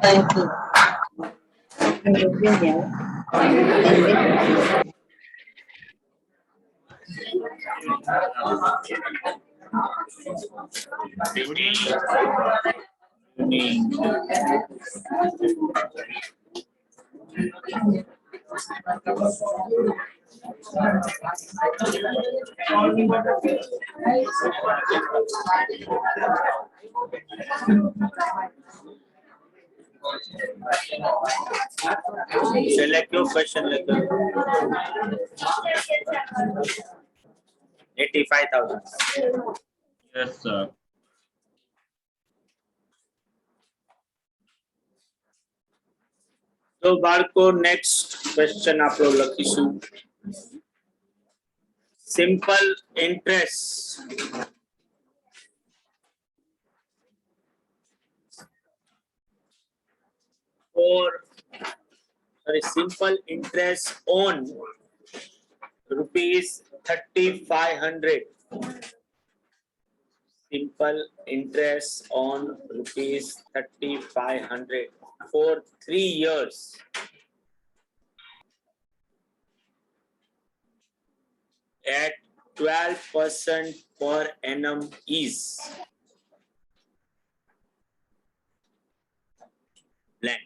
Thank you. Select your question letter. 85,000. Yes, sir. તો બાળકો next question આપણો લખીશું. Simple interest simple interest on rupees 3,500. Simple interest on rupees 3,500 for 3 years. At 12% per annum is blank.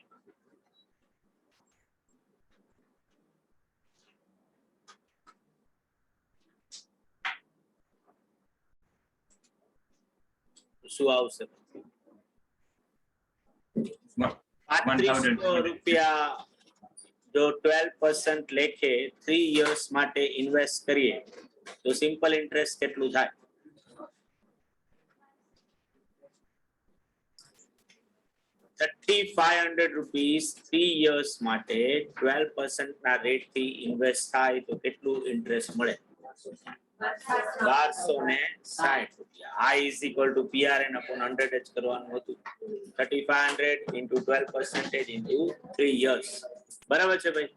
શું આવશે? 3500 રૂપિયા જો 12% લેખે 3 years માટે ઇન્વેસ્ટ કરીએ તો સિમ્પલ ઇન્ટરેસ્ટ કેટલું થાય? 3,500 rupees 3 years માટે 12% ના રેટ થી ઇન્વેસ્ટ થાય તો કેટલું ઇન્ટરેસ્ટ મળે? 1260 રૂપિયા. I is equal to PRN upon 100 જ કરવાનું હતું. 3,500 into 12% into 3 years. બરાબર છે ભાઈ?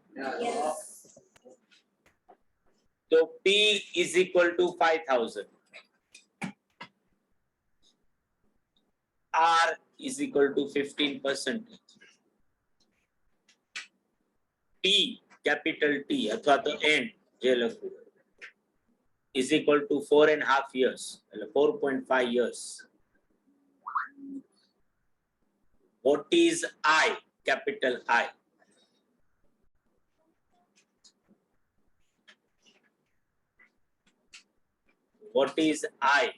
તો P is equal to 5,000. R is equal to 15%. T, capital T અથવા તો N જે લખવું is equal to 4.5 years, 4.5 years. What is I, capital I? What is I?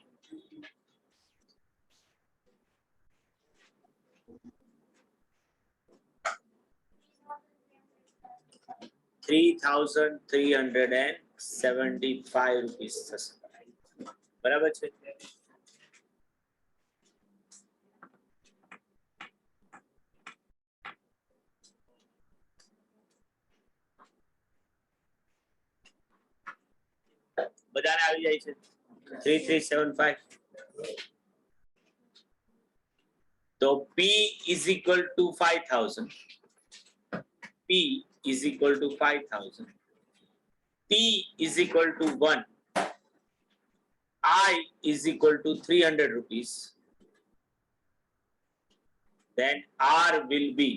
₹3,375 થશે. બરાબર છે? બધાને આવી જાય છે? 3,375. તો P is equal to 5,000. P is equal to 5,000. T is equal to 1. I is equal to 300 rupees. Then R will be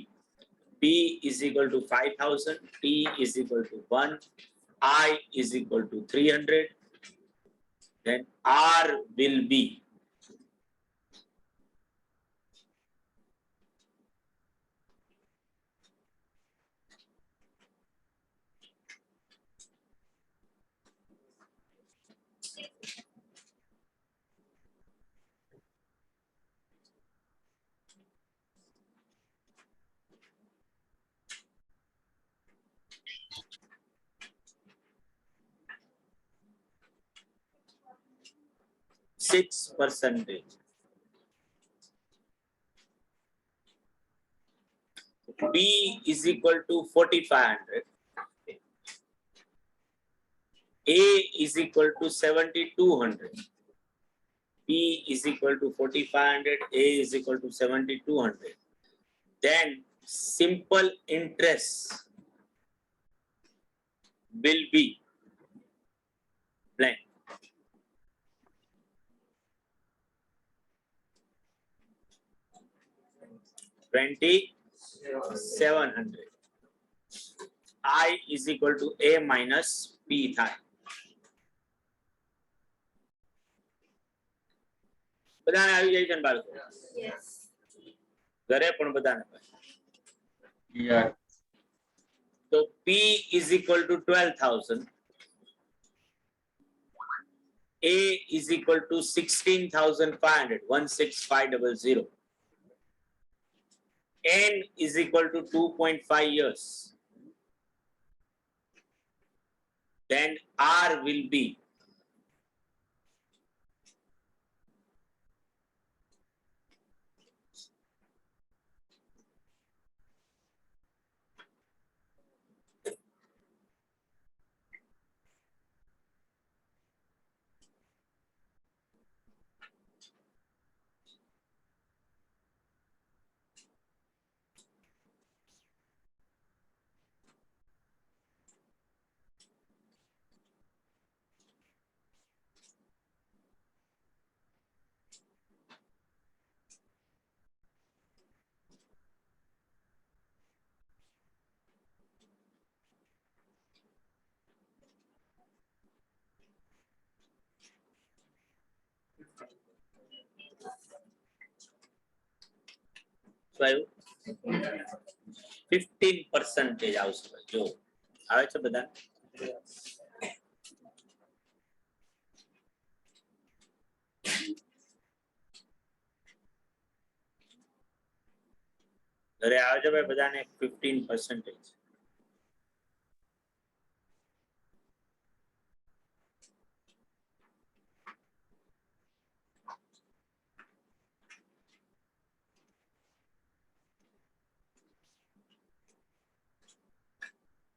P is equal to 5,000. T is equal to 1. I is equal to 300. Then R will be %6. B is equal to 4,500. A is equal to 7,200. P is equal to 4500, A is equal to 7200. Then simple interest will be blank. $2,700. I is equal to A minus P થાય. બધાને આવી જાય છે ને બાળકો? Yes. ઘરે પણ બધાને. Yeah. તો P is equal to 12,000. A is equal to 16,500, 16500. N is equal to 2.5 years. Then R will be શું આવ્યું? 15% આવશે. જો આવે છે બધા? ઘરે આવે છે ભાઈ બધાને 15%.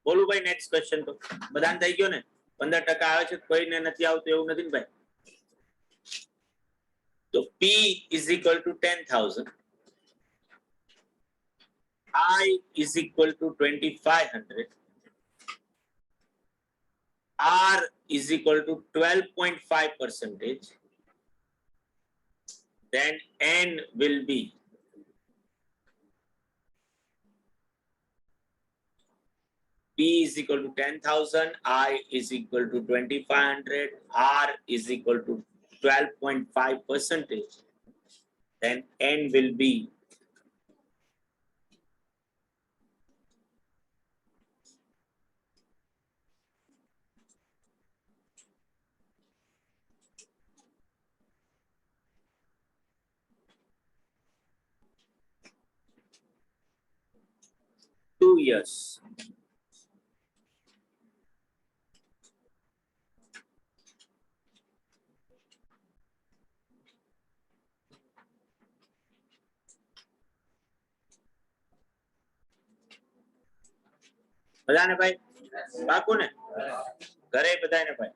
બોલું ભાઈ નેક્સ્ટ ક્વેશ્ચન તો બધાને થઈ ગયો ને? 15% આવે છે, કોઈને નથી આવતું એવું નથી ને ભાઈ? તો P is equal to 10,000. I is equal to 2,500. R is equal to 12.5%. Then N will be P is equal to 10,000, I is equal to 2,500, R is equal to 12.5%. Then N will be two years. બધાને ભાઈ પાકું ને? ઘરે બધાને ભાઈ.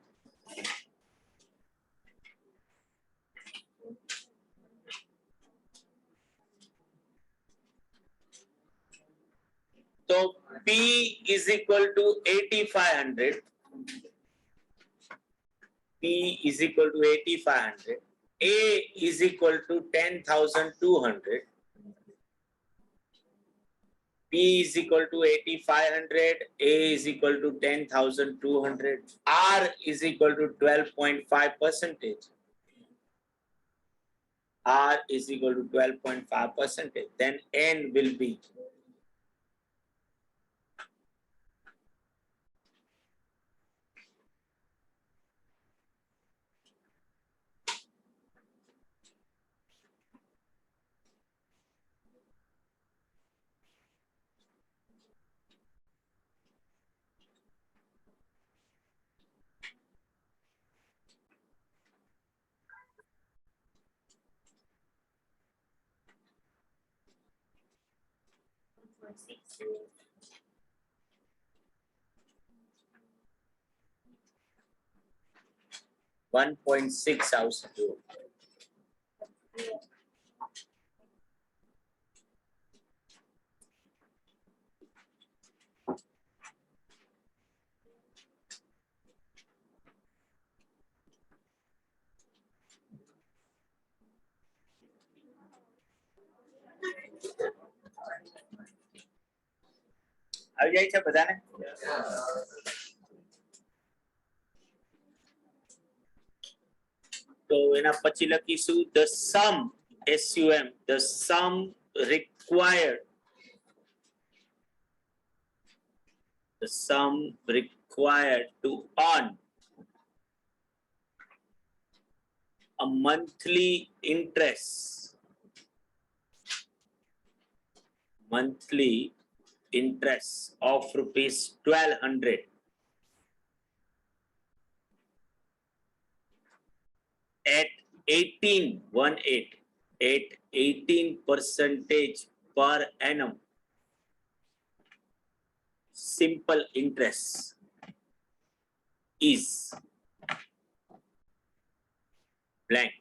તો P is equal to 8,500. P is equal to 8,500. A is equal to 10,200. P is equal to 8,500. A is equal to 10,200. R is equal to 12.5%. R is equal to 12.5%. Then N will be $1.6 આવશે. આવી જાય છે બધાને? તો એના પછી લખીશું the sum SUM the sum required to earn a monthly interest of rupees 1200 at 18% per annum simple interest is blank.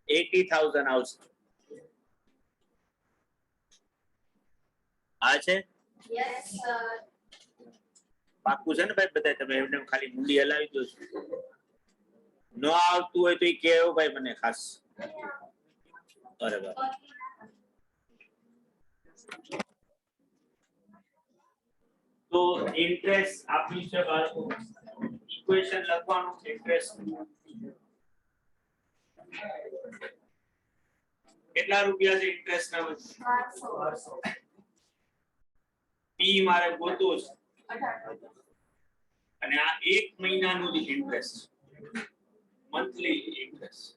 $80,000 આવશે. આ છે Yes, sir. પાકું છે ને ભાઈ બધા તમે એમને ખાલી મુંડી હલાવી દો છો. ન આવતું હોય તો એ કહેવો ભાઈ મને ખાસ. બરાબર. તો ઇન્ટરેસ્ટ આપી છે બાળકો ઇક્વેશન લખવાનું ઇન્ટરેસ્ટ કેટલા રૂપિયા છે ઇન્ટરેસ્ટ ના પી મારે ગોતવું છે અને આ 1 મહિનાનું જ interest monthly interest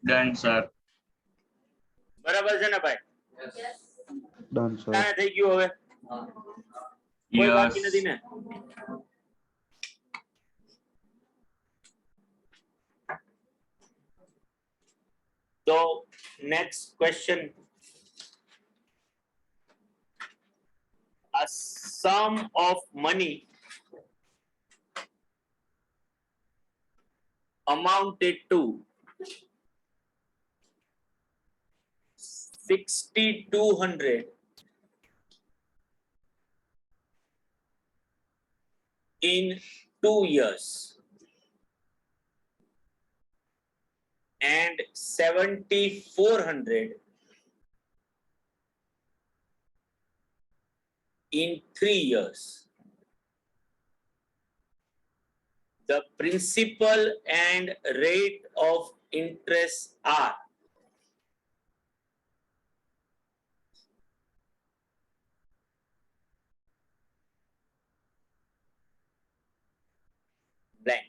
Done, sir. બરાબર છે ને ભાઈ Done, sir. ક્યાં થઈ ગયું હવે કોઈ Yes. બાકી નથી ને તો next question a sum of money amounted to 6,200 in 2 years and 7,400 in 3 years. The principal and rate of interest are blank.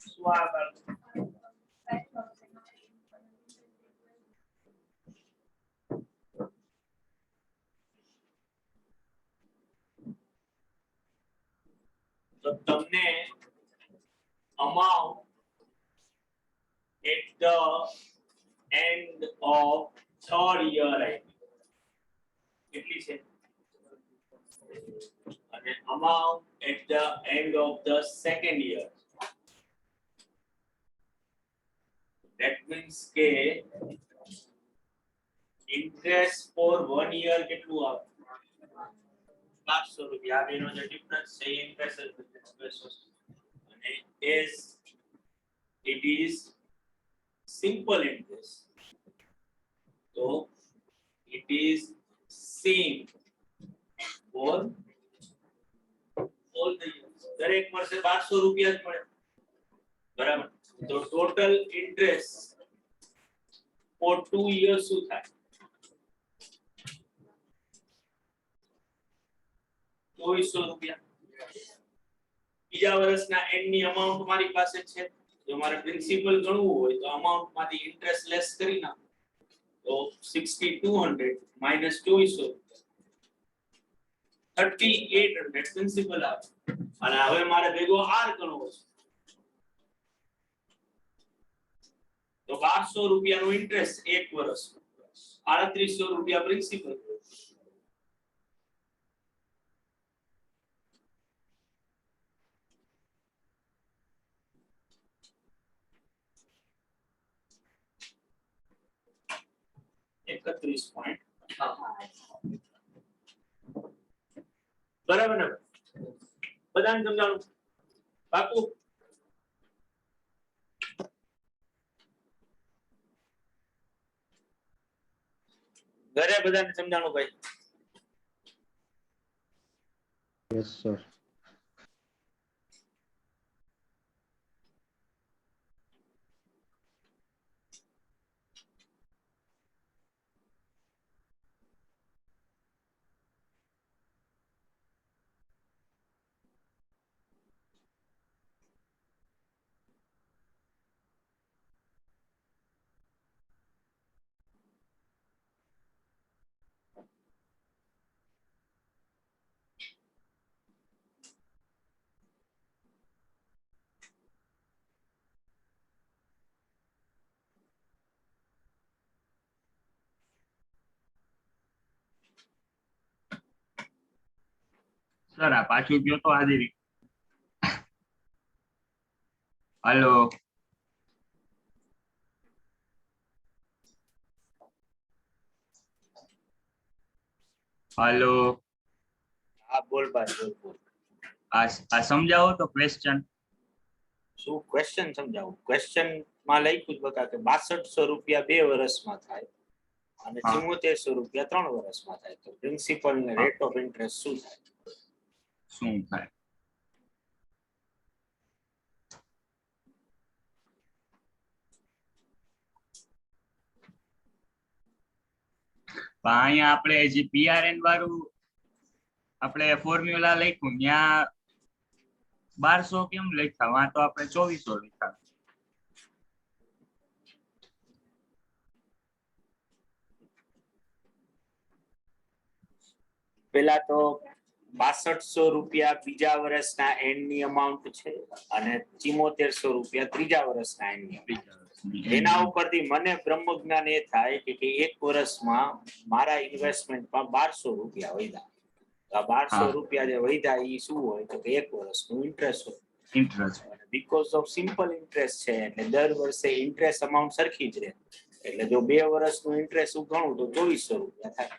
શું આ બાળકો? તો તમને amount at the end of third year આપી. કેટલી છે? અને amount at the end of the second year. That means કે interest for 1 year કેટલું આવે? 500 રૂપિયા. આ બેનો જે ડિફરન્સ છે એ interest અને as it is simple interest, so it is same for all the years. દરેક વર્ષે 1200 રૂપિયા જ મળે, બરાબર? તો ટોટલ ઇન્ટરેસ્ટ for 2 years શું થાય? 2400 રૂપિયા. બીજા વર્ષના એન્ડની અમાઉન્ટ મારી પાસે છે. જો મારે પ્રિન્સિપલ ગણવું હોય તો અમાઉન્ટ માંથી ઇન્ટરેસ્ટ લેસ કરી નાખો તો 6200 માઈનસ 2400 3800 પ્રિન્સિપલ આવે. અને હવે મારે ભેગો આર ગણવો છે તો 1200 રૂપિયાનો ઇન્ટરેસ્ટ એક વર્ષ, 3800 રૂપિયા પ્રિન્સિપલ. બરાબર ને? બધાને સમજાણું? પાકું? ઘરે બધાને સમજાણું ભાઈ? Yes, sir. સર આ પાછું ગયો તો હાજરી. હાલો. હાલો. હા બોલ ભાઈ, બોલ. આ સમજાવો તો ક્વેશ્ચન. શું ક્વેશ્ચન સમજાવું? ક્વેશ્ચન માં લખ્યું જ બતા કે 6200 રૂપિયા 2 વર્ષમાં થાય અને 7400 રૂપિયા 3 વર્ષમાં થાય. તો પ્રિન્સિપલ ને રેટ ઓફ ઇન્ટરેસ્ટ શું થાય? શું થાય? અહીંયા આપણે જે પીઆરએન વાળું આપણે ફોર્મ્યુલા લખ્યું ત્યાં 1200 કેમ લખ્યા? વાં તો આપણે 2400 લખ્યા. પેલા તો 6200 રૂપિયા બીજા વર્ષના એન્ડની અમાઉન્ટ છે અને 7400 રૂપિયા ત્રીજા વર્ષના એન્ડની. એના ઉપરથી મને બ્રહ્મજ્ઞાન એ થાય કે એક વર્ષમાં મારા ઇન્વેસ્ટમેન્ટમાં 1200 રૂપિયા વધ્યા. તો આ 1200 રૂપિયા જે વધ્યા એ શું હોય તો કે એક વર્ષનું ઇન્ટરેસ્ટ હોય. Interest. Because of simple interest છે એટલે દર વર્ષે ઇન્ટરેસ્ટ અમાઉન્ટ સરખી જ રહે. એટલે જો 2 વર્ષનું ઇન્ટરેસ્ટ હું ગણું તો 2400 રૂપિયા થાય.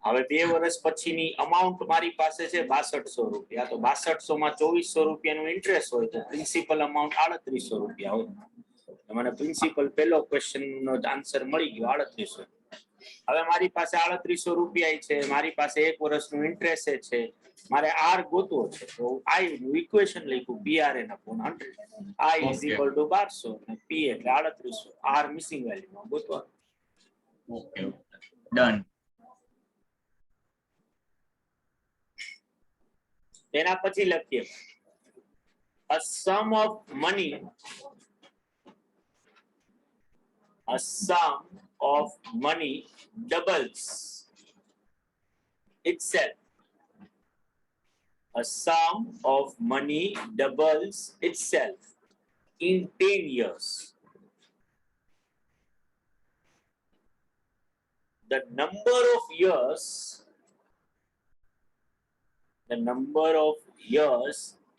હવે 2 વર્ષ પછીની અમાઉન્ટ મારી પાસે છે 6200 રૂપિયા. તો 6200 માં 2400 રૂપિયાનું ઇન્ટરેસ્ટ હોય તો પ્રિન્સિપલ અમાઉન્ટ 3800 રૂપિયા હોય. મને પ્રિન્સિપલ પહેલો ક્વેશ્ચન નો આન્સર મળી ગયો 3800. હવે મારી પાસે 3800 રૂપિયા છે, મારી પાસે 1 વર્ષનું ઇન્ટરેસ્ટ છે, મારે આર ગોતવો છે. તો આઈ નું ઇક્વેશન લખ્યું PRN upon 100. I is equal to 1200 અને P એટલે 3800. આર મિસિંગ વેલ્યુ ગોતવા. Okay done. તેના પછી લખીએ a sum of money doubles itself. A sum of money doubles itself in 10 years. The number of years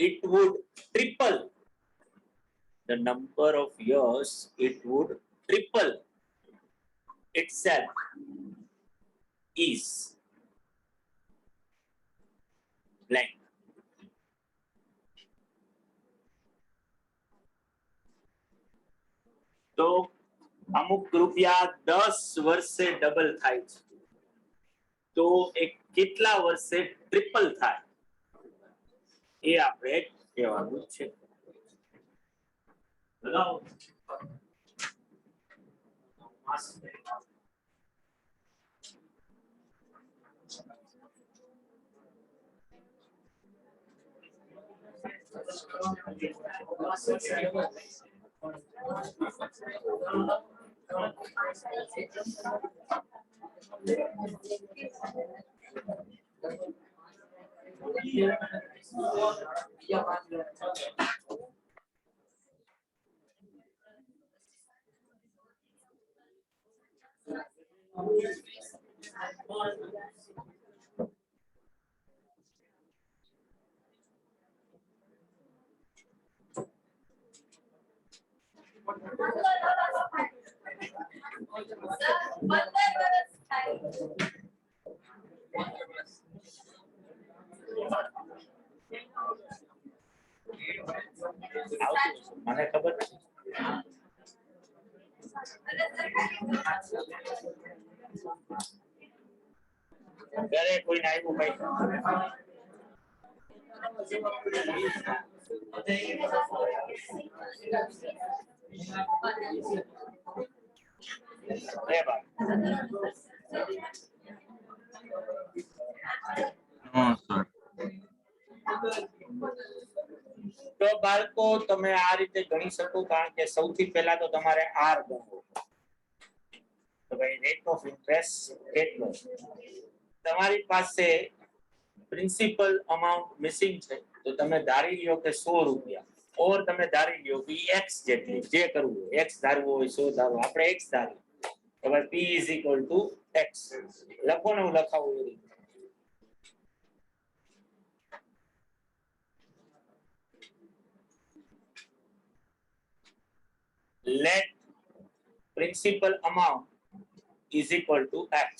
it would triple. The number of years it would triple itself is blank. તો અમુક રૂપિયા 10 વર્ષે double થાય છે, તો એ કેટલા વર્ષે triple થાય એ આપણે કહેવાનું છે. લગાવો. મને ખબર નથી. ઘરે કોઈને આવ્યું ભાઈ? તો બાળકો તમે આ રીતે ગણી શકો, કારણ કે સૌથી પહેલા તો તમારે આર ગણવો. તો ભાઈ રેટ ઓફ ઇન્ટરેસ્ટ કેટલો? તમારી પાસે પ્રિન્સિપલ અમાઉન્ટ મિસિંગ છે, તો તમે ધારી લ્યો કે 100 રૂપિયા, ઓર તમે ધારી લ્યો કે x જેટલી, જે કરવું હોય x ધારવું હોય 100 ધારવું, આપણે x ધારીએ તો ભાઈ p = x. લખો ને, હું લખાવું એ રીતે. Let principal amount is equal to x.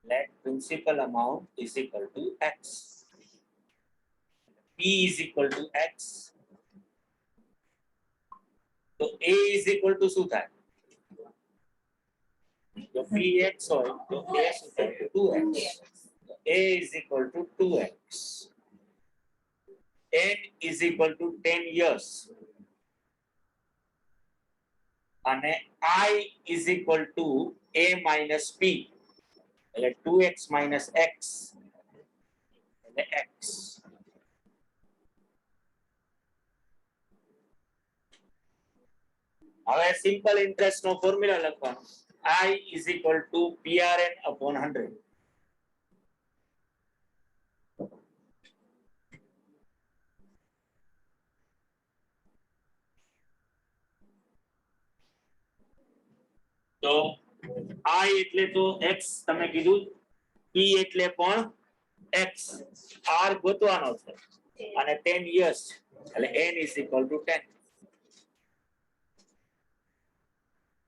Let principal amount is equal to x. P is equal to x. So A is equal to શું થાય? તો Px હોય તો A શું થાય? 2x. A is equal to 2x. N is equal to 10 years. અને I is equal to A minus P. એટલે 2x minus x એટલે x. હવે સિમ્પલ ઇન્ટરેસ્ટ નો ફોર્મ્યુલા લખવાનો. I is equal to PRN upon 100. તો I એટલે તો x તમે કીધું, P એટલે પણ x, R ગોતવાનો છે અને 10 years એટલે N is equal to 10.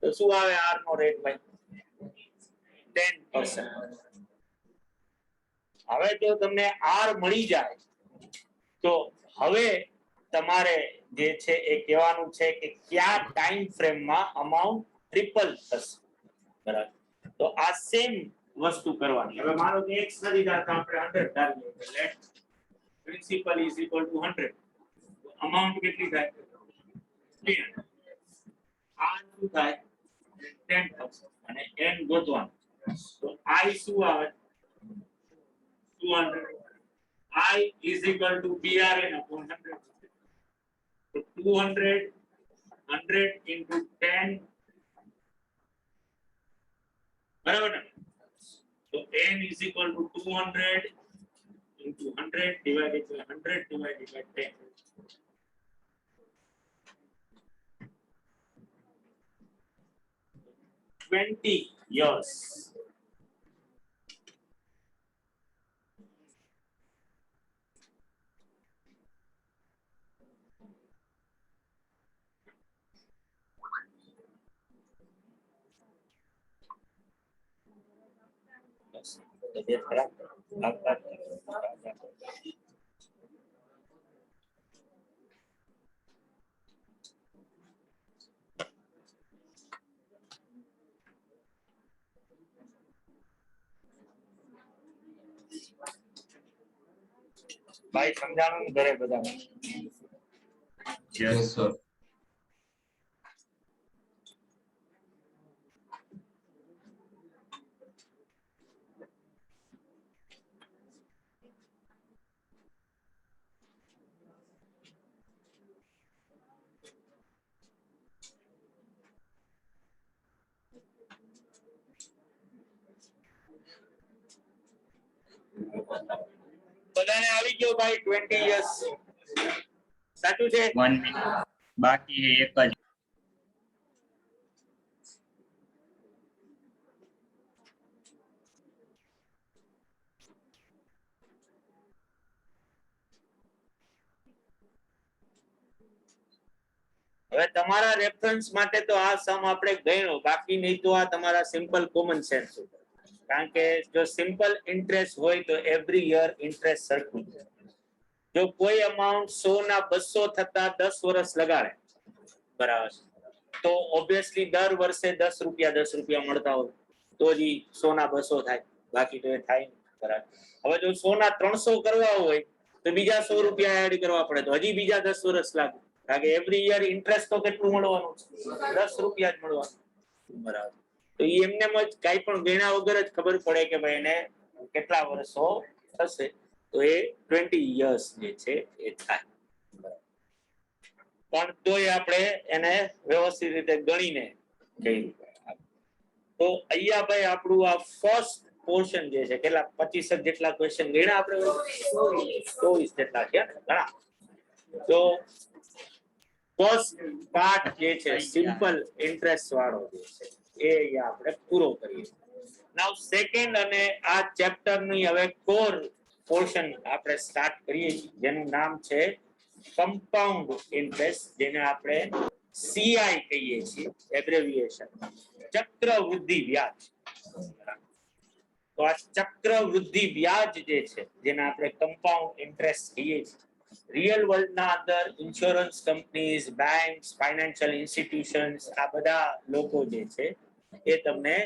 તો શું આવે R નો રેટ ભાઈ? 10%. હવે જો તમને R મળી જાય તો હવે તમારે જે છે એ કહેવાનું છે કે કયા ટાઈમ ફ્રેમમાં અમાઉન્ટ ટ્રિપલ થશે. બરાબર, તો આ સેમ વસ્તુ કરવાની. હવે મારો કે x નથી ધારતા, આપણે 100 ધારીએ. Let principal is equal to 100. તો અમાઉન્ટ કેટલી થાય? 300. આ શું થાય? 10% અને n ગોતવાનું. તો I શું આવે? 200. I is equal to PRN upon 100. So 200, 100 into 10. બરાબર ને? So n is equal to 200 into 100 divided by 100 divided by 10. $20 years. તબિયત ખરાબ ભાઈ સમજાણું ને ઘરે બધા Yes, sir. બધાને આવી ગયો ભાઈ 20 years સાચું છે 1 minute. બાકી એક જ. હવે તમારા રેફરન્સ માટે તો આ સમ આપણે ગણ્યો બાકી નહીં તો આ તમારા સિમ્પલ કોમન સેન્સ કારણ કે જો સિમ્પલ ઇન્ટરેસ્ટ હોય તો એવરી યર ઇન્ટરેસ્ટ સરખું છે જો કોઈ અમાઉન્ટ 100 ના 200 થતા 10 વર્ષ લગાડે બરાબર તો ઓબ્વિયસલી દર વર્ષે 10 રૂપિયા મળતા હોય તો જ 100 ના 200 થાય બાકી તો એ થાય નહીં બરાબર હવે જો 100 ના 300 કરવા હોય તો બીજા 100 રૂપિયા એડ કરવા પડે તો હજી બીજા 10 વર્ષ લાગે કારણ કે એવરી યર ઇન્ટરેસ્ટ તો કેટલું મળવાનું છે 10 રૂપિયા જ મળવાનું બરાબર તો એમને જ કાંઈ પણ ગણ્યા વગર જ ખબર પડે કે ભાઈ એને કેટલા વર્ષો થશે તો એ 20 years જે છે એ થાય પણ તોય આપણે એને વ્યવસ્થિત રીતે ગણીને કહ્યું તો અહીંયા ભાઈ આપણું આ ફર્સ્ટ પોર્શન જે છે કેટલા 25 જેટલા ક્વેશ્ચન ગણ્યા આપણે 24 જેટલા છે ઘણા તો ફર્સ્ટ પાર્ટ જે છે સિમ્પલ ઇન્ટરેસ્ટ વાળો જે છે એ અહીંયા આપણે પૂરો કરીએ નાઉ સેકન્ડ અને આ ચેપ્ટર ની હવે કોર પોર્શન આપણે સ્ટાર્ટ કરીએ છીએ જેનું નામ છે કમ્પાઉન્ડ ઇન્ટરેસ્ટ જેને આપણે સીઆઈ કહીએ છીએ એબ્રેવિએશન ચક્રવૃદ્ધિ વ્યાજ તો આ ચક્રવૃદ્ધિ વ્યાજ જે છે જેને આપણે કમ્પાઉન્ડ ઇન્ટરેસ્ટ કહીએ છીએ રિયલ વર્લ્ડ ના અંદર insurance companies banks financial institutions આ બધા લોકો જે છે એ તમને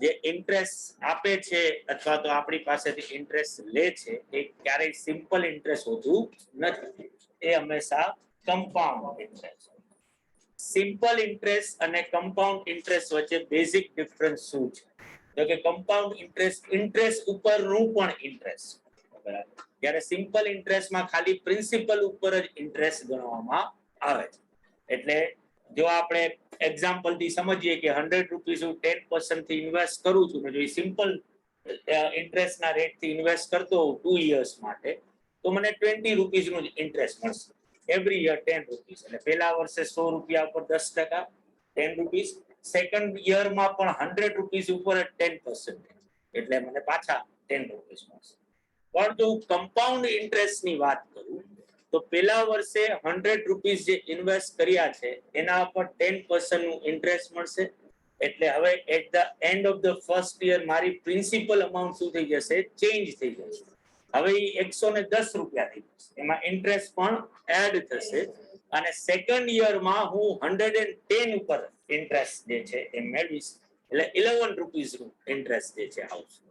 જે ઇન્ટરેસ્ટ આપે છે અથવા તો આપણી પાસેથી ઇન્ટરેસ્ટ લે છે એ ક્યારેય સિમ્પલ ઇન્ટરેસ્ટ હોતું નથી એ હંમેશા કમ્પાઉન્ડ ઇન્ટરેસ્ટ સિમ્પલ ઇન્ટરેસ્ટ અને કમ્પાઉન્ડ ઇન્ટરેસ્ટ વચ્ચે બેઝિક ડિફરન્સ શું છે તો કે કમ્પાઉન્ડ ઇન્ટરેસ્ટ ઉપરનું પણ ઇન્ટરેસ્ટ બરાબર જ્યારે સિમ્પલ ઇન્ટરેસ્ટમાં ખાલી પ્રિન્સિપલ ઉપર જ ઇન્ટરેસ્ટ ગણવામાં આવે છે એટલે જો આપણે એક્ઝામ્પલ થી સમજીએ કે 100 રૂપીસ હું 10% થી ઇન્વેસ્ટ કરું છું ને જો સિમ્પલ ઇન્ટરેસ્ટ ના રેટ થી ઇન્વેસ્ટ કરતો હોઉં 2 years માટે તો મને 20 રૂપીસ નું ઇન્ટરેસ્ટ મળશે એવરી યર 10 રૂપીસ એટલે પહેલા વર્ષે 100 રૂપિયા ઉપર 10% 10 રૂપીસ સેકન્ડ યર માં પણ 100 રૂપીસ ઉપર 10% એટલે મને પાછા 10 રૂપીસ મળશે પણ જો કમ્પાઉન્ડ ઇન્ટરેસ્ટ ની વાત કરું તો પહેલા વર્ષે 100 રૂપીસ જે ઇન્વેસ્ટ કર્યા છે એના પર 10% નું ઇન્ટરેસ્ટ મળશે એટલે હવે at the end of the first year મારી પ્રિન્સિપલ અમાઉન્ટ શું થઈ જશે ચેન્જ થઈ જશે હવે એ 110 રૂપિયા થઈ જશે એમાં ઇન્ટરેસ્ટ પણ એડ થશે અને સેકન્ડ યરમાં હું 110 ઉપર ઇન્ટરેસ્ટ જે છે એ મેળવીશ એટલે 11 રૂપીસ નું ઇન્ટરેસ્ટ જે છે આવશે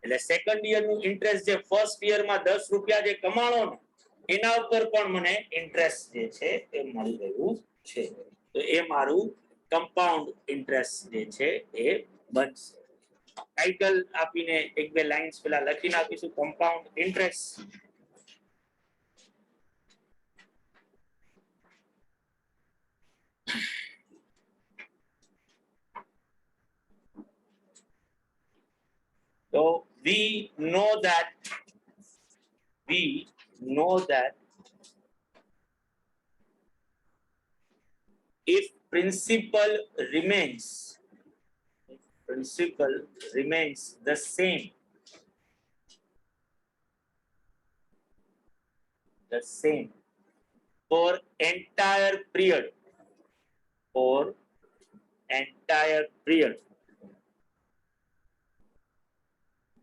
એટલે સેકન્ડ યર નું ઇન્ટરેસ્ટ જે ફર્સ્ટ યર માં 10 રૂપિયા જે કમાણો ને એના ઉપર પણ મને ઇન્ટરેસ્ટ જે છે એ મળી રહ્યું છે તો એ મારું કમ્પાઉન્ડ ઇન્ટરેસ્ટ જે છે એ બનશે ટાઇટલ આપીને એક બે લાઇન્સ પેલા લખીને આપીશું compound interest. So we know that if principal remains the same for entire period,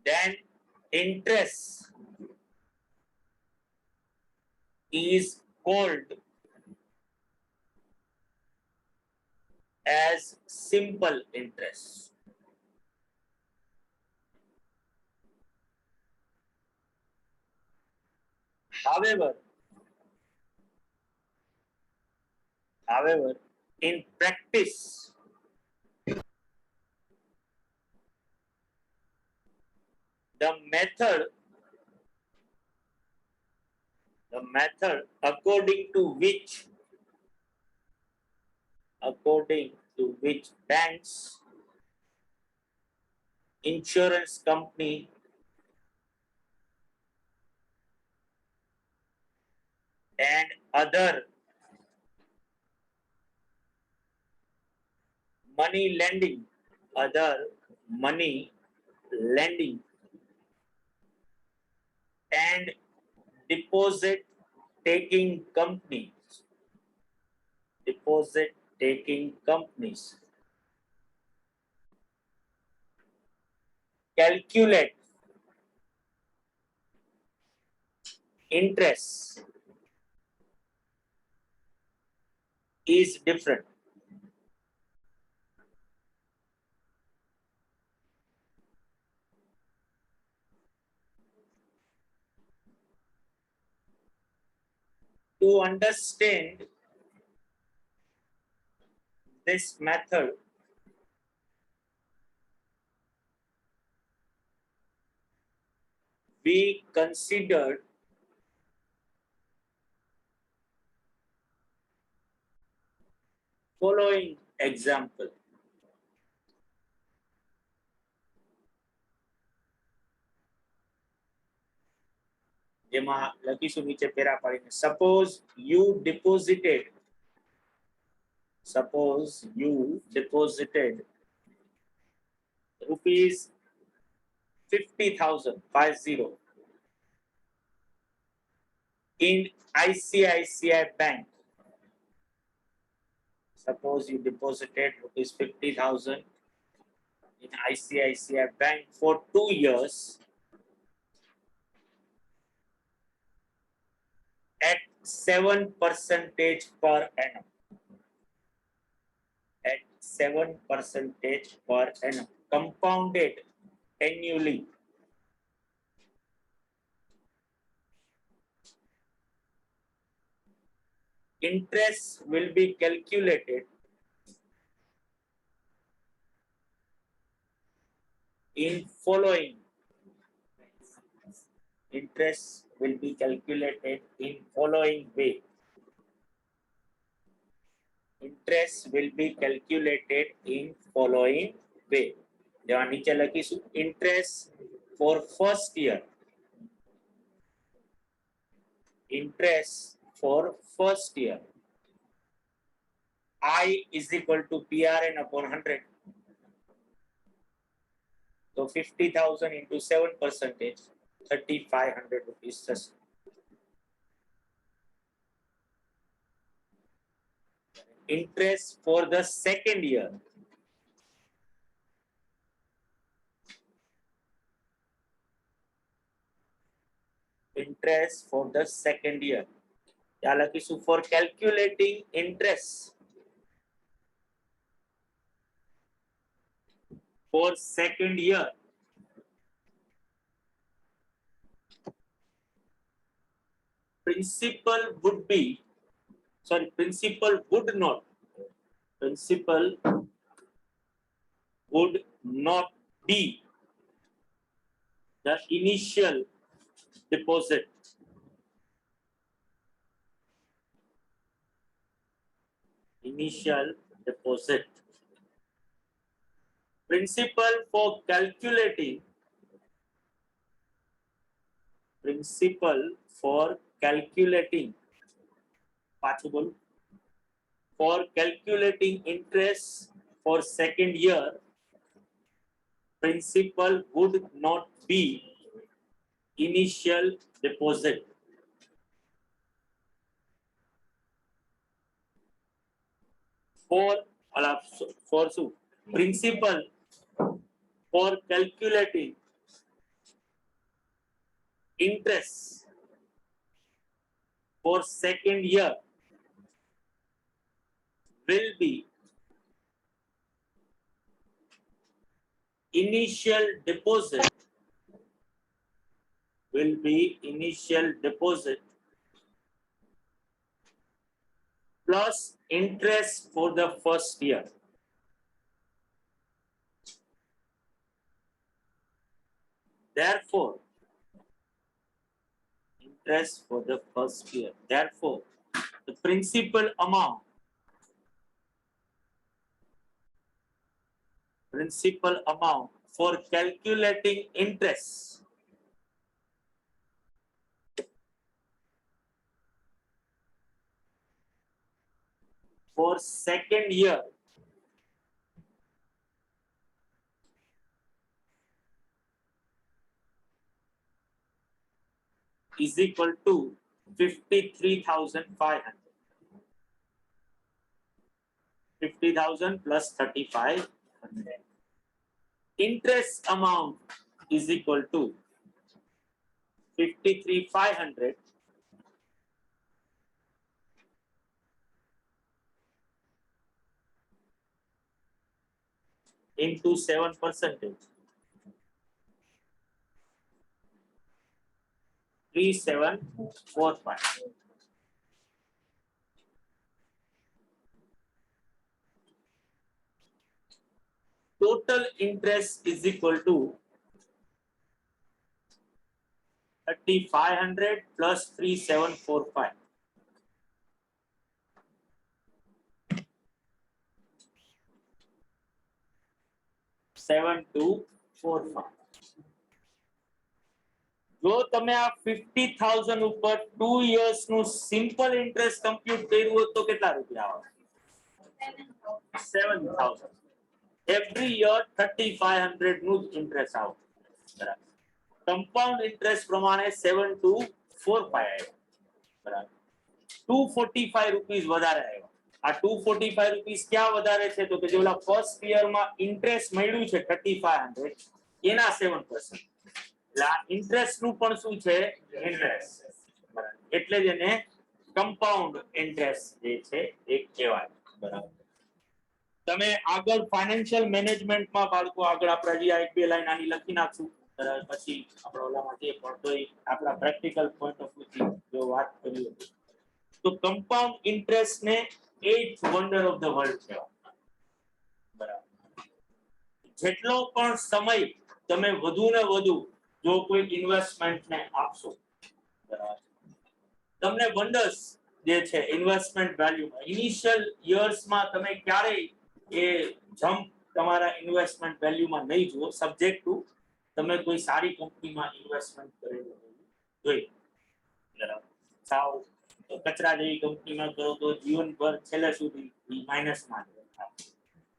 then interest is called as simple interest. However, in practice, the method according to which banks, insurance company, and other money lending and deposit taking companies calculate interest is different. To understand this method, we considered following example. જેમાં લખીશું નીચે para પાડીને suppose you deposited rupees 50,000 in ICICI Bank. Suppose you deposited rupees 50,000 in ICICI Bank for 2 years at 7% per annum. At 7% per annum, compounded annually. Interest will be calculated in following. Interest will be calculated in following way. Interest will be calculated in following way. જેવા નીચે લખીશું interest for first year. Interest for first year. I is equal to PRN upon 100. So 50,000 into 7%, 3,500 rupees. Interest for the second year. Interest for the second year. For calculating interest for second year, principal would not D, the initial deposit. Initial deposit. Principle for calculating. Principle for calculating. Possible. For calculating interest for second year, principal would not be initial deposit. For principal for calculating interest for second year will be initial deposit plus interest for the first year. Therefore, interest for the first year. Therefore, the principal amount for calculating interest for second year is equal to 53,500. 50,000 plus 3,500. Interest amount is equal to 53,500 into 7%. 3,745. Total interest is equal to 3,500 plus 3,745. 7,245. જો તમે આ 50,000 ઉપર 2 years નું simple interest compute કર્યું હોત તો કેટલા રૂપિયા આવે? 7,000. Every year 3,500 નું ઇન્ટરેસ્ટ આવે. બરાબર. કમ્પાઉન્ડ ઇન્ટરેસ્ટ પ્રમાણે 7,245 આવ્યો. બરાબર. 245 રૂપીસ વધારે આવ્યો. આ 245 રૂપીસ ક્યાં વધારે છે તો કે જે ઓલા ફર્સ્ટ યર માં ઇન્ટરેસ્ટ મળ્યું છે 3,500 એના 7%. એટલે આ ઇન્ટરેસ્ટ નું પણ શું છે? ઇન્ટરેસ્ટ. બરાબર. એટલે જ એને કમ્પાઉન્ડ ઇન્ટરેસ્ટ જે છે એ કહેવાય. બરાબર. તમે આગળ ફાઇનાન્શિયલ મેનેજમેન્ટમાં બાળકો આગળ આપણે જે એક બે લાઈન આની લખી નાખશું. પછી આપણે ઓલામાં જે પડતો આપણા પ્રેક્ટિકલ પોઈન્ટ ઓફ વ્યૂ જો વાત કરીએ તો કમ્પાઉન્ડ ઇન્ટરેસ્ટ ને 8th wonder of the world કહેવાય. બરાબર. જેટલો પણ સમય તમે વધુ ને વધુ જો કોઈ ઇન્વેસ્ટમેન્ટ ને આપશો, બરાબર, તમને વન્ડર્સ જે છે ઇન્વેસ્ટમેન્ટ વેલ્યુમાં ઇનિશિયલ યર્સમાં તમે ક્યારેય એ જમ્પ તમારા ઇન્વેસ્ટમેન્ટ વેલ્યુમાં નહીં જુઓ, સબ્જેક્ટ ટુ તમે કોઈ સારી કંપનીમાં ઇન્વેસ્ટમેન્ટ કરેલું જોઈએ. બરાબર. સાવ કચરા જેવી કંપનીમાં કરો તો જીવનભર છેલ્લે સુધી માઇનસમાં થાય.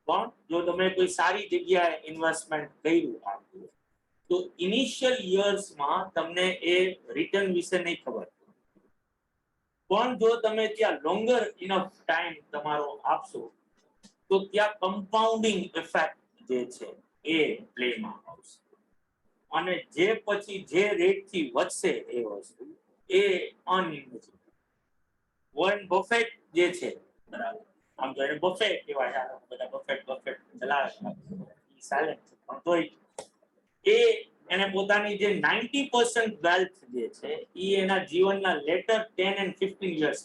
પણ જો તમે કોઈ સારી જગ્યાએ ઇન્વેસ્ટમેન્ટ કર્યું આપવું તો ઇનિશિયલ યર્સમાં તમને એ રિટર્ન વિશે નહીં ખબર. પણ જો તમે ત્યાં લોંગર ઇનફ ટાઈમ તમારો આપશો તો ત્યાં કમ્પાઉન્ડિંગ ઇફેક્ટ જે છે એ પ્લેમાં આવશે. અને જે પછી જે રેટથી વધશે એ વસ્તુ એ અનલિમિટેડ. વોરન બફેટ જે છે, બરાબર, આમ તો એને બફેટ કહેવાય, બધા બફેટ ચલાવે સાયલેન્ટ છે, પણ તોય એ એને પોતાની જે 90% વેલ્થ જે છે એ એના જીવનના લેટર 10 and 15 years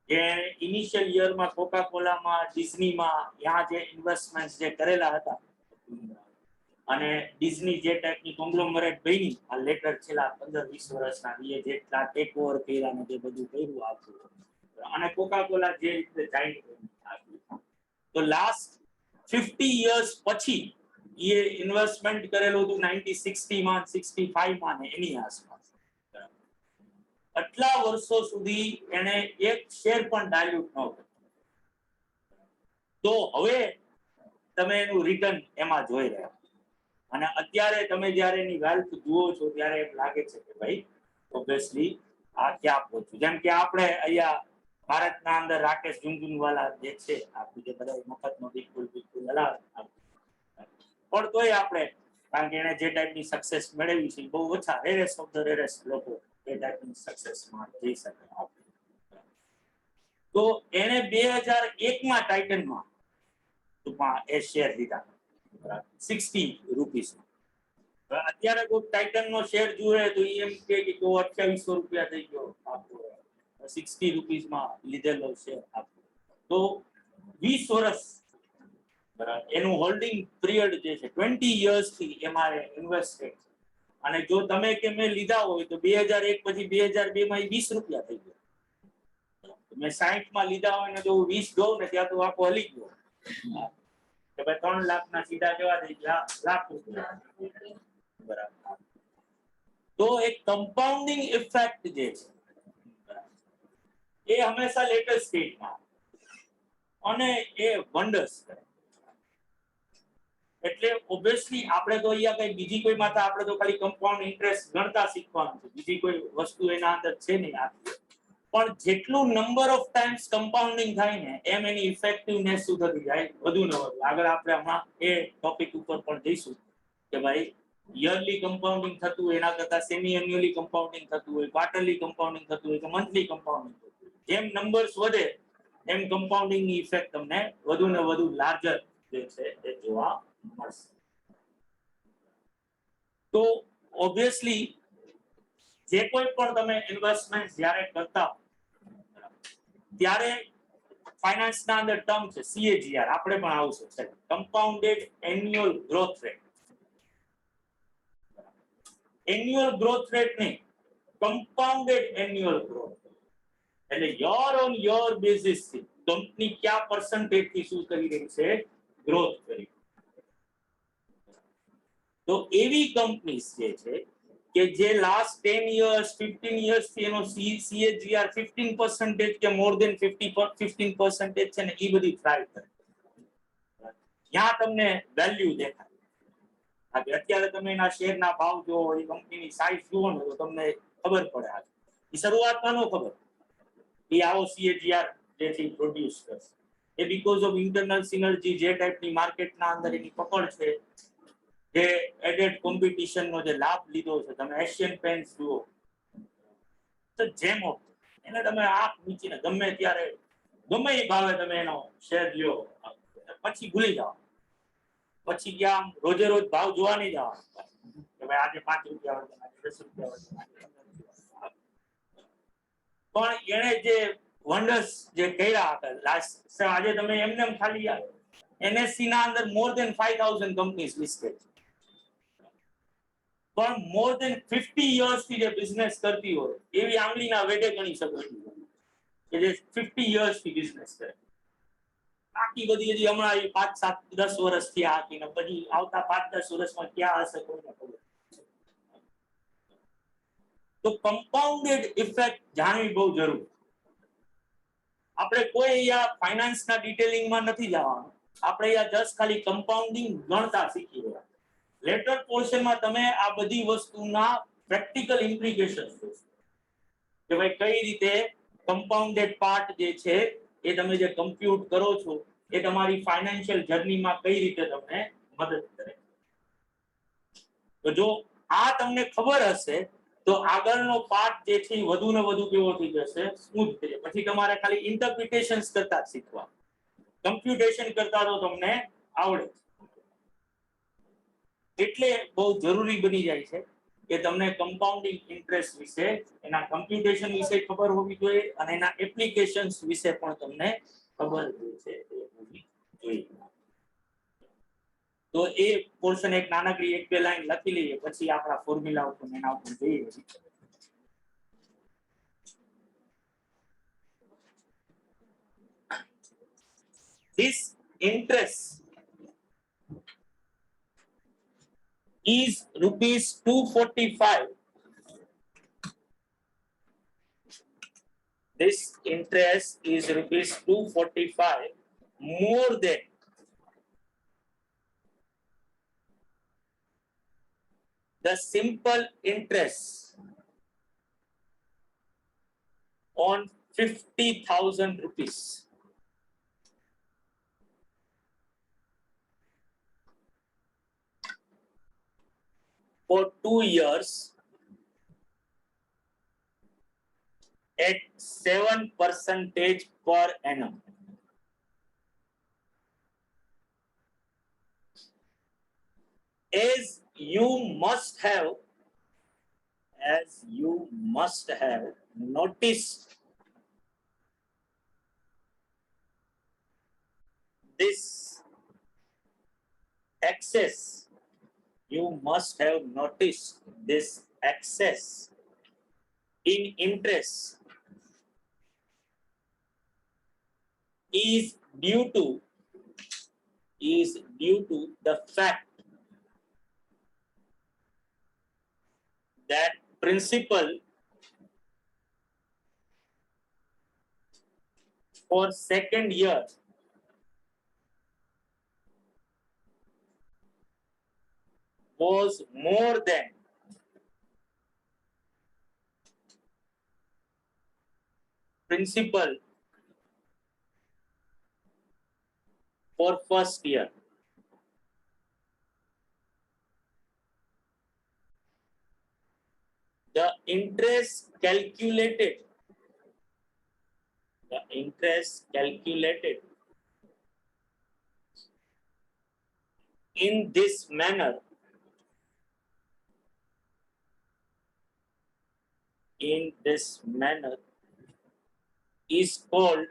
જે ઇનિશિયલ યરમાં કોકા કોલામાં, ડિઝનીમાં ત્યાં જે ઇન્વેસ્ટમેન્ટ જે કરેલા હતા અને ડિઝની જે ટાઈપની કોંગ્લોમરેટ બની આ લેટર છેલ્લા 15-20 વર્ષના એ જેટલા ટેક ઓવર કર્યા ને જે બધું કર્યું આપ્યું અને કોકાકોલા જે રીતે જાઈ તો લાસ્ટ 50 years પછી એ ઇન્વેસ્ટમેન્ટ કરેલું હતું 1960 માં 65 માં ને એની આસપાસ આટલા વર્ષો સુધી એને એક શેર પણ ડાયલ્યુટ ન કર્યો તો હવે તમે એનું રિટર્ન એમાં જોઈ રહ્યા અને અત્યારે તમે જ્યારે એની વેલ્થ જુઓ છો ત્યારે એમ લાગે છે કે ભાઈ ઓબ્વિયસલી આ ક્યાં પહોંચ્યું જેમ કે આપણે અહીંયા ભારતના અંદર રાકેશ ઝુનઝુનવાલા જે છે આપણે જે બધા મફતનો બિલકુલ હલાવે પણ તોય આપણે કારણ કે એને જે ટાઈપની સક્સેસ મેળવી છે બહુ ઓછા રેરેસ ઓફ ધ રેરેસ લોકો એ ટાઈપની સક્સેસમાં જઈ શકે તો એને 2001 માં ટાઇટનમાં ટૂંકમાં એ શેર લીધા 60 રૂપીસ અત્યારે કોઈ ટાઇટન નો શેર જુએ તો એમ કે 2800 રૂપિયા થઈ ગયો 60 રૂપીસમાં લીધેલો શેર તો 20 વર્ષ એનું હોલ્ડિંગ પીરિયડ જે છે 20 years થી એમાં ઇન્વેસ્ટેડ અને જો તમે કે મેં લીધા હોય તો 2001 પછી 2002 માં 20 રૂપિયા થઈ ગયો મેં 60 માં લીધા હોય ને જો 20 દઉં ને ત્યાં તો આખો હલી ગયો કે ભાઈ 3 લાખ ના સીધા કેવા થઈ ગયા લાખ રૂપિયા બરાબર તો એક કમ્પાઉન્ડિંગ ઇફેક્ટ જે છે એ હંમેશા લેટેસ્ટ સ્ટેજમાં અને એ વન્ડર્સ કરે એટલે ઓબ્વિયસલી આપણે તો અહીંયા કઈ બીજી કોઈ માથા આપણે તો ખાલી કમ્પાઉન્ડ ઇન્ટરેસ્ટ ગણતા શીખવાનું છે બીજી કોઈ વસ્તુ એના અંદર છે નહીં પણ જેટલું નંબર ઓફ ટાઈમ્સ કમ્પાઉન્ડિંગ થાય ને એમ એની ઇફેક્ટિવનેસ શું થતી જાય વધુ ને વધુ આગળ આપણે હમણાં એ ટોપિક ઉપર પણ જઈશું કે ભાઈ યરલી કમ્પાઉન્ડિંગ થતું હોય એના કરતા સેમી એન્યુઅલી કમ્પાઉન્ડિંગ થતું હોય ક્વાર્ટરલી કમ્પાઉન્ડિંગ થતું હોય કે મંથલી કમ્પાઉન્ડિંગ થતું હોય જેમ નંબર્સ વધે એમ કમ્પાઉન્ડિંગ ની ઇફેક્ટ તમને વધુ ને વધુ લાર્જર જે છે એ જોવા મળશે તો ઓબ્વિયસલી જે કોઈ પણ તમે ઇન્વેસ્ટમેન્ટ જ્યારે કરતા ત્યારે ફાઇનાન્સના અંદર ટર્મ છે CAGR આપણે પણ આવશે છે compounded annual growth rate annual growth rate નહીં કમ્પાઉન્ડેડ એન્યુઅલ ગ્રોથ એટલે યર ઓન યર બેસિસ થી કંપની કયા પર્સન્ટેજ થી શું કરી રહી છે ગ્રોથ કરી તો એવી કંપનીઝ જે છે કે જે લાસ્ટ 10 years 15 years થી એનો CAGR 15% કે મોર ધેન 15% છે ને એ બધી ટ્રાય કરે ત્યાં તમને વેલ્યુ દેખાય અત્યારે તમે એના શેરના ભાવ જો એ કંપનીની સાઈઝ જુઓ ને તો તમને ખબર પડે એ શરૂઆતમાં ન ખબર એ આવો CAGR જેથી પ્રોડ્યુસ કરશે એ બીકોઝ ઓફ ઇન્ટરનલ સિનર્જી જે ટાઈપની માર્કેટના અંદર એની પકડ છે જે એડેડ કોમ્પિટિશન નો જે લાભ લીધો છે તમે એશિયન પેન્ટ્સ જુઓ તો જેમ એને તમે આંખ મૂકીને ગમે ત્યારે ગમે એ ભાવે તમે એનો શેર લ્યો પછી ભૂલી જાઓ પછી ક્યાં રોજે રોજ ભાવ જોવા નહીં જવા કે ભાઈ આજે 5 રૂપિયા વધે આજે 10 રૂપિયા વધે પણ એને જે વન્ડર્સ જે કર્યા હતા લાસ્ટ આજે તમે એમને ખાલી NSE ના અંદર મોર ધેન 5000 કંપનીઝ લિસ્ટેડ પણ મોર ધેન 50 years થી જે બિઝનેસ કરતી હોય એવી આંગળીના વેઢે ગણી શકો કે જે 50 years થી બિઝનેસ કરે બાકી બધી હજી હમણાં 5 7 10 વર્ષથી આકીને પછી આવતા 5 10 વર્ષમાં ક્યાં હશે કોઈને ખબર તો કમ્પાઉન્ડેડ ઇફેક્ટ જાણવી બહુ જરૂરી આપણે કોઈ અહીંયા ફાઇનાન્સના ડિટેલિંગમાં નથી જવાનું આપણે અહીંયા જસ્ટ ખાલી કમ્પાઉન્ડિંગ ગણતા શીખી રહ્યા લેટર પોર્શનમાં તમે આ બધી વસ્તુના પ્રેક્ટિકલ ઇમ્પ્લિકેશન્સ જોશો કે ભાઈ કઈ રીતે કમ્પાઉન્ડેડ પાર્ટ જે છે એ તમે જે કમ્પ્યુટ કરો છો એ તમારી ફાઇનાન્શિયલ જર્નીમાં કઈ રીતે તમને મદદ કરે તો જો આ તમને ખબર હશે તો આગળનો પાર્ટ જે છે વધુ ને વધુ કેવો થઈ જશે સ્મૂથ થઈ જશે પછી તમારે ખાલી ઇન્ટરપ્રિટેશન્સ કરતા શીખવા કમ્પ્યુટેશન કરતા તો તમને આવડે એટલે બહુ જરૂરી બની જાય છે કે તમને કમ્પાઉન્ડિંગ ઇન્ટરેસ્ટ વિશે એના કમ્પ્યુટેશન વિશે ખબર હોવી જોઈએ અને એના એપ્લિકેશન્સ વિશે પણ તમને ખબર છે એ હોવી જોઈએ તો તો એ પોર્શન એક નાનકડી એક બે લાઈન લખી લઈએ પછી આપણા ફોર્મ્યુલા ઉપર એના ઉપર જઈએ. This interest is rupees 245. This interest is rupees 245 more than the simple interest on 50,000 rupees. For 2 years at 7% per annum. As you must have noticed this excess, you must have noticed this excess in interest is due to the fact that principal for second year was more than principal for first year. The interest calculated in this manner is called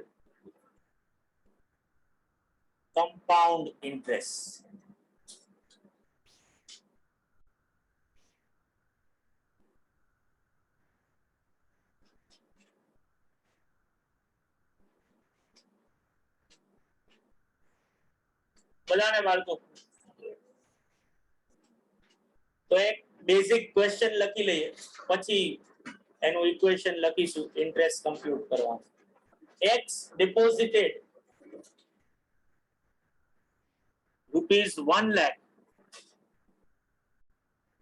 compound interest. બધાને બાળકો તો એક basic question લખી લઈએ પછી એનું equation લખીશું interest compute કરવા. x deposited rupees 1 lakh.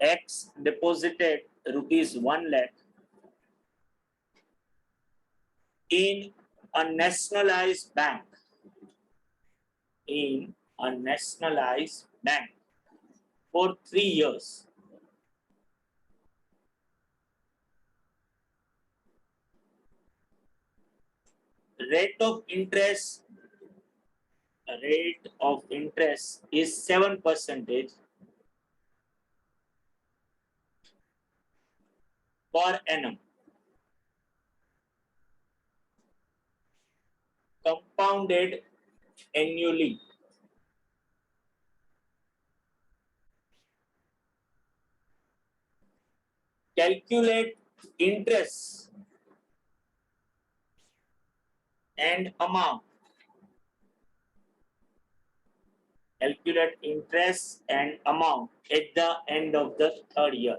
X deposited rupees 1 lakh in a nationalized bank. For 3 years. Rate of interest is 7% per annum. Compounded annually. Calculate interest and amount. Calculate interest and amount at the end of the third year.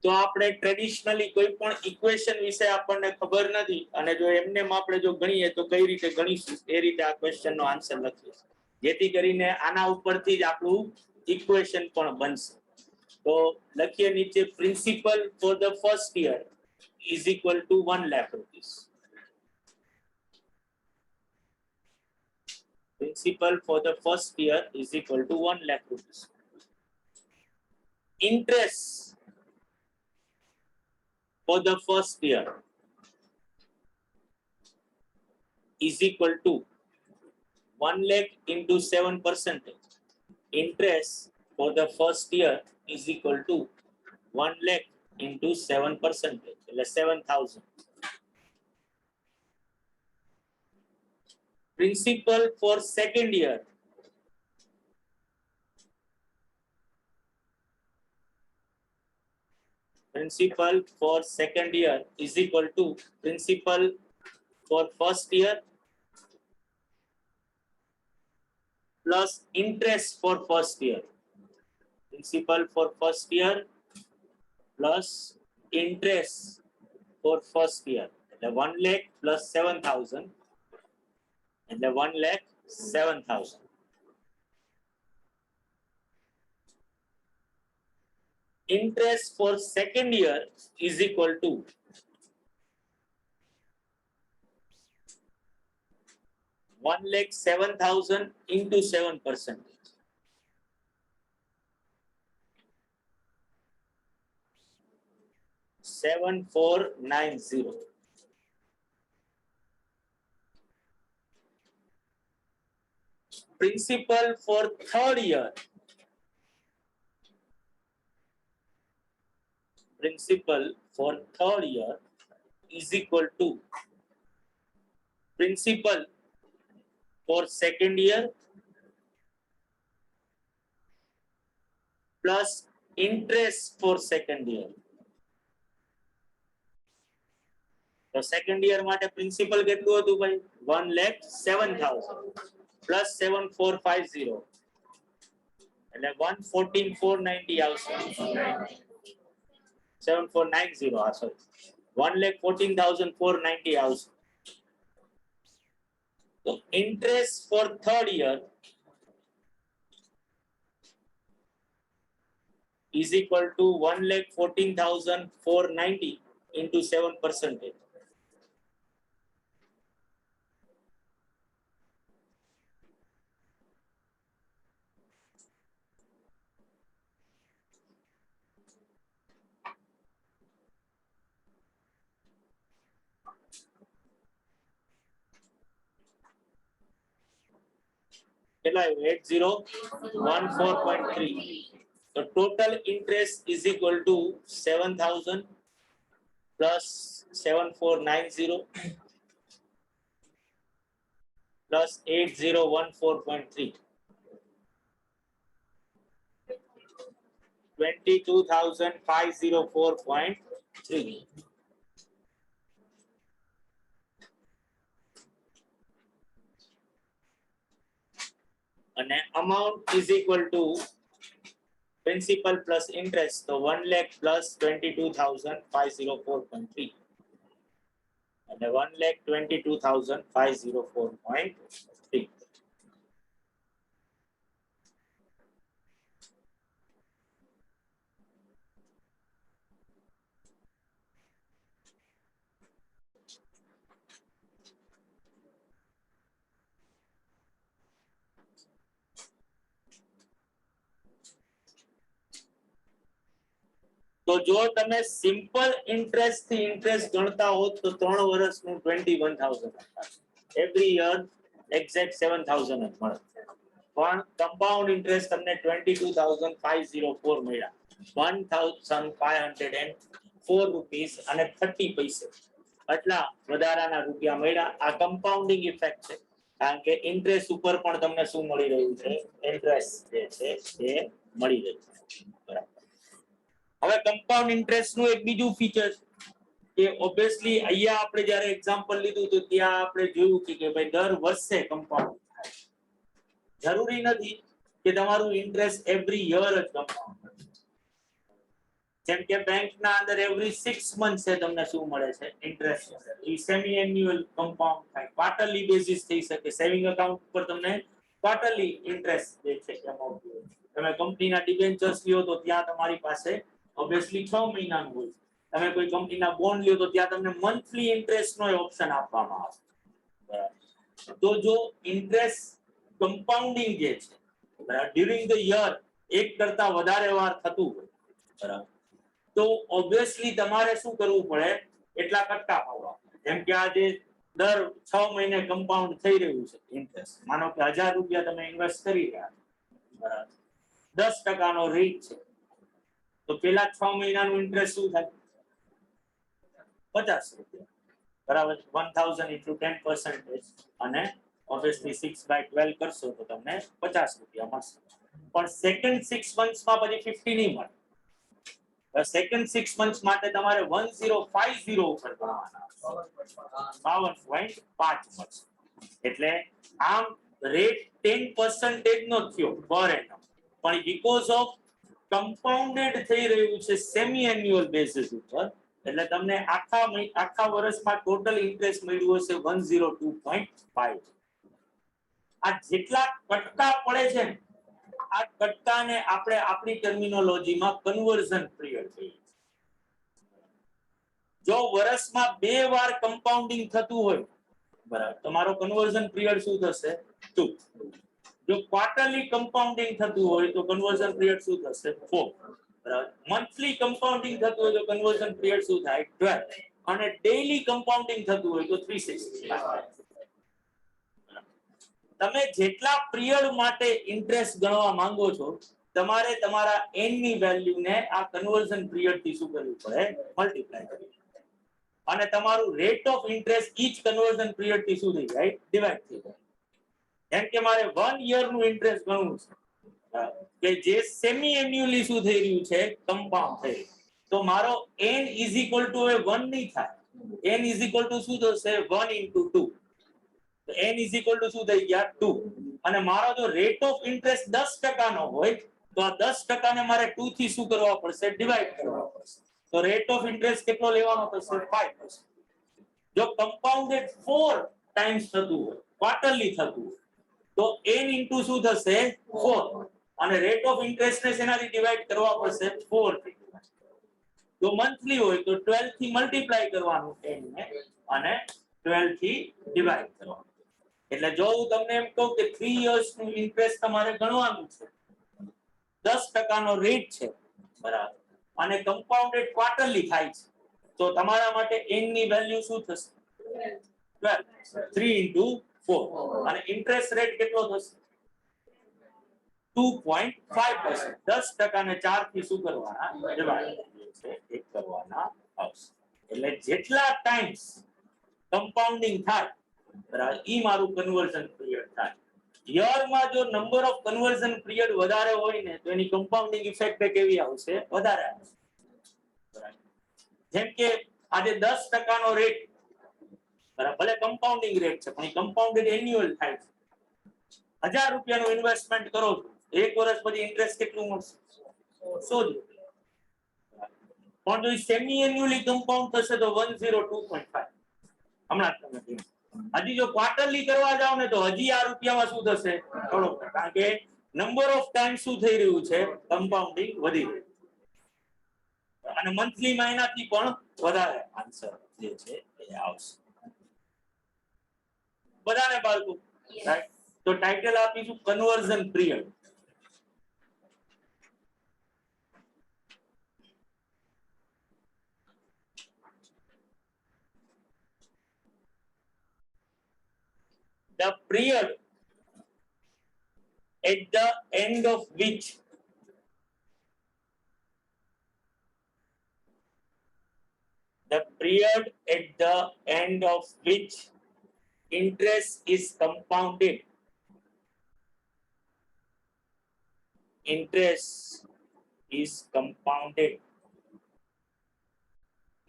તો આપણે traditionally કોઈ પણ equation વિશે આપણને ખબર નથી અને જો એમને આપણે જો ગણીએ તો કઈ રીતે ગણીશું એ રીતે આ ક્વેશ્ચનનો આન્સર લખીએ જેથી કરીને આના ઉપરથી જ આપણું ઇક્વેશન પણ બનશે. તો લખીએ નીચે principal for the first year is equal to 1 lakh rupees. Principal for the first year is equal to 1 lakh rupees. Interest for the first year is equal to 1 lakh into 7%. Interest for the first year is equal to 1 lakh into 7%, એટલે 7,000. Principal for second year. Principal for second year is equal to principal for first year plus interest for first year. Principal for first year plus interest for first year. The 1 lakh plus 7,000 and the 1 lakh 7,000. Interest for second year is equal to 1 lakh 7,000 into 7%. 7,490. Principal for third year. Principal for third year is equal to principal for second year plus interest for second year. તો second year માટે principal કેટલું હતું ભાઈ? 1,07,000 plus 7,450 એટલે 114,490 આવશે. 7,490 sorry 1,14,490 આવશે. તો interest for third year is equal to 1,14,490 into 7%. કેટલા આવ્યું? 8014.3. The total interest is equal to 7,000 plus 7,490 plus 8014.3. 22,504.3. And amount is equal to principal plus interest, so 1 lakh plus 22,504.3 and 1,22,504.3. તો જો તમે સિમ્પલ ઇન્ટરેસ્ટ થી interest ગણતા હો તો 3 વર્ષનું 21,000 એવરી યર એક્ઝેક્ટ 7,000 જ મળે. પણ કમ્પાઉન્ડ ઇન્ટરેસ્ટ તમને 22,504 મળ્યા. 1,504 રૂપીસ અને 30 પૈસે આટલા વધારાના રૂપિયા મળ્યા. આ કમ્પાઉન્ડિંગ ઇફેક્ટ છે, કારણ કે ઇન્ટરેસ્ટ ઉપર પણ તમને શું મળી રહ્યું છે? ઇન્ટરેસ્ટ જે છે એ મળી રહ્યું છે. બરાબર. હવે કમ્પાઉન્ડ ઇન્ટરેસ્ટ નું એક બીજું ફીચર કે ઓબ્વિયસલી અહીંયા આપણે જ્યારે એક્ઝામ્પલ લીધું તો ત્યાં આપણે જોયું કે ભાઈ દર વર્ષે કમ્પાઉન્ડ થાય. જરૂરી નથી કે તમારું ઇન્ટરેસ્ટ એવરી યર જ કમ્પાઉન્ડ થાય. જેમ કે બેંકના અંદર એવરી 6 મંથે તમને શું મળે છે? ઇન્ટરેસ્ટ મળે. એ સેમી એન્યુઅલ કમ્પાઉન્ડ થાય. ક્વાર્ટરલી બેઝિસ થઈ શકે. સેવિંગ એકાઉન્ટ પર તમને ક્વાર્ટરલી ઇન્ટરેસ્ટ જે છે અમાઉન્ટ મળે. તમે કંપનીના ડિબેન્ચર્સ લ્યો તો ત્યાં તમારી પાસે ઓબ્વિયસલી 6 મહિનાનું હોય. તમે કોઈ કંપનીના બોન્ડ લ્યો તો ત્યાં તમને મંથલી ઇન્ટરેસ્ટનો ઓપ્શન આપવામાં આવે. બરાબર. તો જો ઇન્ટરેસ્ટ કમ્પાઉન્ડિંગ જે છે ડ્યુરિંગ ધ યર એક કરતા વધારે વાર થતું હોય, બરાબર, તો ઓબ્વિયસલી તમારે શું કરવું પડે? એટલા કટકા પાડવા. જેમ કે આ જે દર 6 મહિને કમ્પાઉન્ડ થઈ રહ્યું છે ઇન્ટરેસ્ટ, માનો કે 1,000 રૂપિયા તમે ઇન્વેસ્ટ કરી રહ્યા, બરાબર, 10% રેટ છે. તો પેલા 6 મહિનાનું ઇન્ટરેસ્ટ શું થાય? 50 રૂપિયા, બરાબર. 1000 into 10% અને ઓબ્વિયસલી 6/12 કરશો તો તમને 50 રૂપિયા મળશે. પણ સેકન્ડ 6 મંથ્સમાં પછી 50 નહીં મળે. સેકન્ડ 6 મંથ્સ માટે તમારે 1050 ઉપર ગણવાના 52.5 મળશે. એટલે આમ રેટ 10% નો થયો પર એનમ, પણ બીકોઝ ઓફ કમ્પાઉન્ડેડ થઈ રહ્યું છે સેમી એન્યુઅલ બેસિસ ઉપર, એટલે તમને આખા વર્ષમાં ટોટલ ઇન્ટરેસ્ટ મળ્યું હશે 102.5. આ જેટલા કટકા પડે છે ને, આ કટકાને આપણે આપણી ટર્મિનોલોજીમાં કન્વર્ઝન પિરિયડ કહીએ. જો વર્ષમાં 2 વાર કમ્પાઉન્ડિંગ થતું હોય, બરાબર, તમારો કન્વર્ઝન પિરિયડ શું થશે? 2. જો ક્વાર્ટરલી કમ્પાઉન્ડિંગ થતું હોય તો કન્વર્ઝન પિરિયડ શું થશે? 4. બરાબર. મંથલી કમ્પાઉન્ડિંગ થતું હોય તો કન્વર્ઝન પિરિયડ શું થાય? 12. અને ડેઈલી કમ્પાઉન્ડિંગ થતું હોય તો 365. તમે જેટલા પિરિયડ માટે ઇન્ટરેસ્ટ ગણવા માંગો છો, તમારે તમારા n ની વેલ્યુને આ કન્વર્ઝન પિરિયડ થી શું કરવું પડે? મલ્ટીપ્લાય કરવું. અને તમારું rate of interest each conversion period થી શું થઈ જાય? ડિવાઇડ થઈ જાય. જેમ કે મારે 1 યર નું ઇન્ટરેસ્ટ ગણવું છે, કે જે સેમી એન્યુઅલી શું થઈ રહ્યું છે? કમ્પાઉન્ડ થઈ રહ્યું. તો મારો n ઇઝ ઇક્વલ ટુ 1 નહીં થાય. n ઇઝ ઇક્વલ ટુ શું થશે? 1 into 2. તો n ઇઝ ઇક્વલ ટુ શું થઈ ગયા? 2. અને મારો જો રેટ ઓફ ઇન્ટરેસ્ટ 10% નો હોય તો આ 10% ને મારે 2 થી શું કરવા પડશે? ડિવાઇડ કરવા પડશે. તો રેટ ઓફ ઇન્ટરેસ્ટ કેટલો લેવાનો થશે? 5%. જો કમ્પાઉન્ડેડ 4 ટાઈમ્સ થતું હોય, ક્વાર્ટરલી થતું હોય, તો n ઇન્ટુ શું થશે? 4. અને રેટ ઓફ ઇન્ટરેસ્ટ ને શેનાથી ડિવાઇડ કરવા પડશે? 4 થી. જો મંથલી હોય તો 12 થી મલ્ટીપ્લાય કરવાનું n ને, અને 12 થી ડિવાઇડ કરવાનું. એટલે જો હું તમને એમ કહું કે 3 યર્સ નું ઇન્ટરેસ્ટ તમારે ગણવાનું છે, 10% નો રેટ છે, બરાબર, અને કમ્પાઉન્ડેડ ક્વાર્ટરલી થાય છે, તો તમારા માટે n ની વેલ્યુ શું થશે? 12. 3 into 4. અને ઇન્ટરેસ્ટ રેટ કેટલો થશે? 2.5%. 10% ને 4 થી શું કરવાના? ડિવાઇડ કરવાના આવશે. એટલે જેટલા ટાઈમ્સ કમ્પાઉન્ડિંગ થાય, બરાબર, ઈ મારું કન્વર્ઝન પિરિયડ થાય. યરમાં જો નંબર ઓફ કન્વર્ઝન પિરિયડ વધારે હોય ને, તો એની કમ્પાઉન્ડિંગ ઇફેક્ટ કેવી આવશે? વધારે આવશે. બરાબર. જેમ કે આજે 10% નો રેટ, બરાબર, ભલે કમ્પાઉન્ડિંગ રેટ છે, પણ કમ્પાઉન્ડેડ એન્યુઅલ થાય છે. 1000 રૂપિયાનું ઇન્વેસ્ટમેન્ટ કરો છો, 1 વર્ષ પછી ઇન્ટરેસ્ટ કેટલું મળશે? 100 રૂપિયા. પણ જો સેમી એન્યુઅલી કમ્પાઉન્ડ થશે તો 102.5. હમણાં તમે કીધું. હજી જો ક્વાર્ટરલી કરવા જાવ ને, તો હજી આ રૂપિયામાં શું થશે? થોડો, કારણ કે નંબર ઓફ ટાઈમ શું થઈ રહ્યું છે? કમ્પાઉન્ડિંગ વધી રહ્યું છે. અને મંથલી મહિનાથી પણ વધારે આન્સર જે છે એ આવશે. બધાને બાળકો, રાઈટ? તો ટાઇટલ આપીશું conversion period. The period at the end of which interest is compounded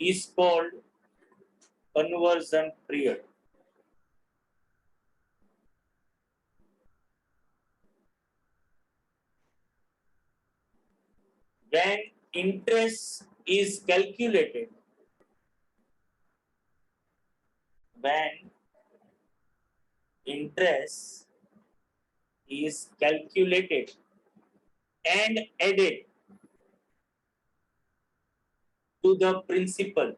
is called conversion period. When interest is calculated and added to the principal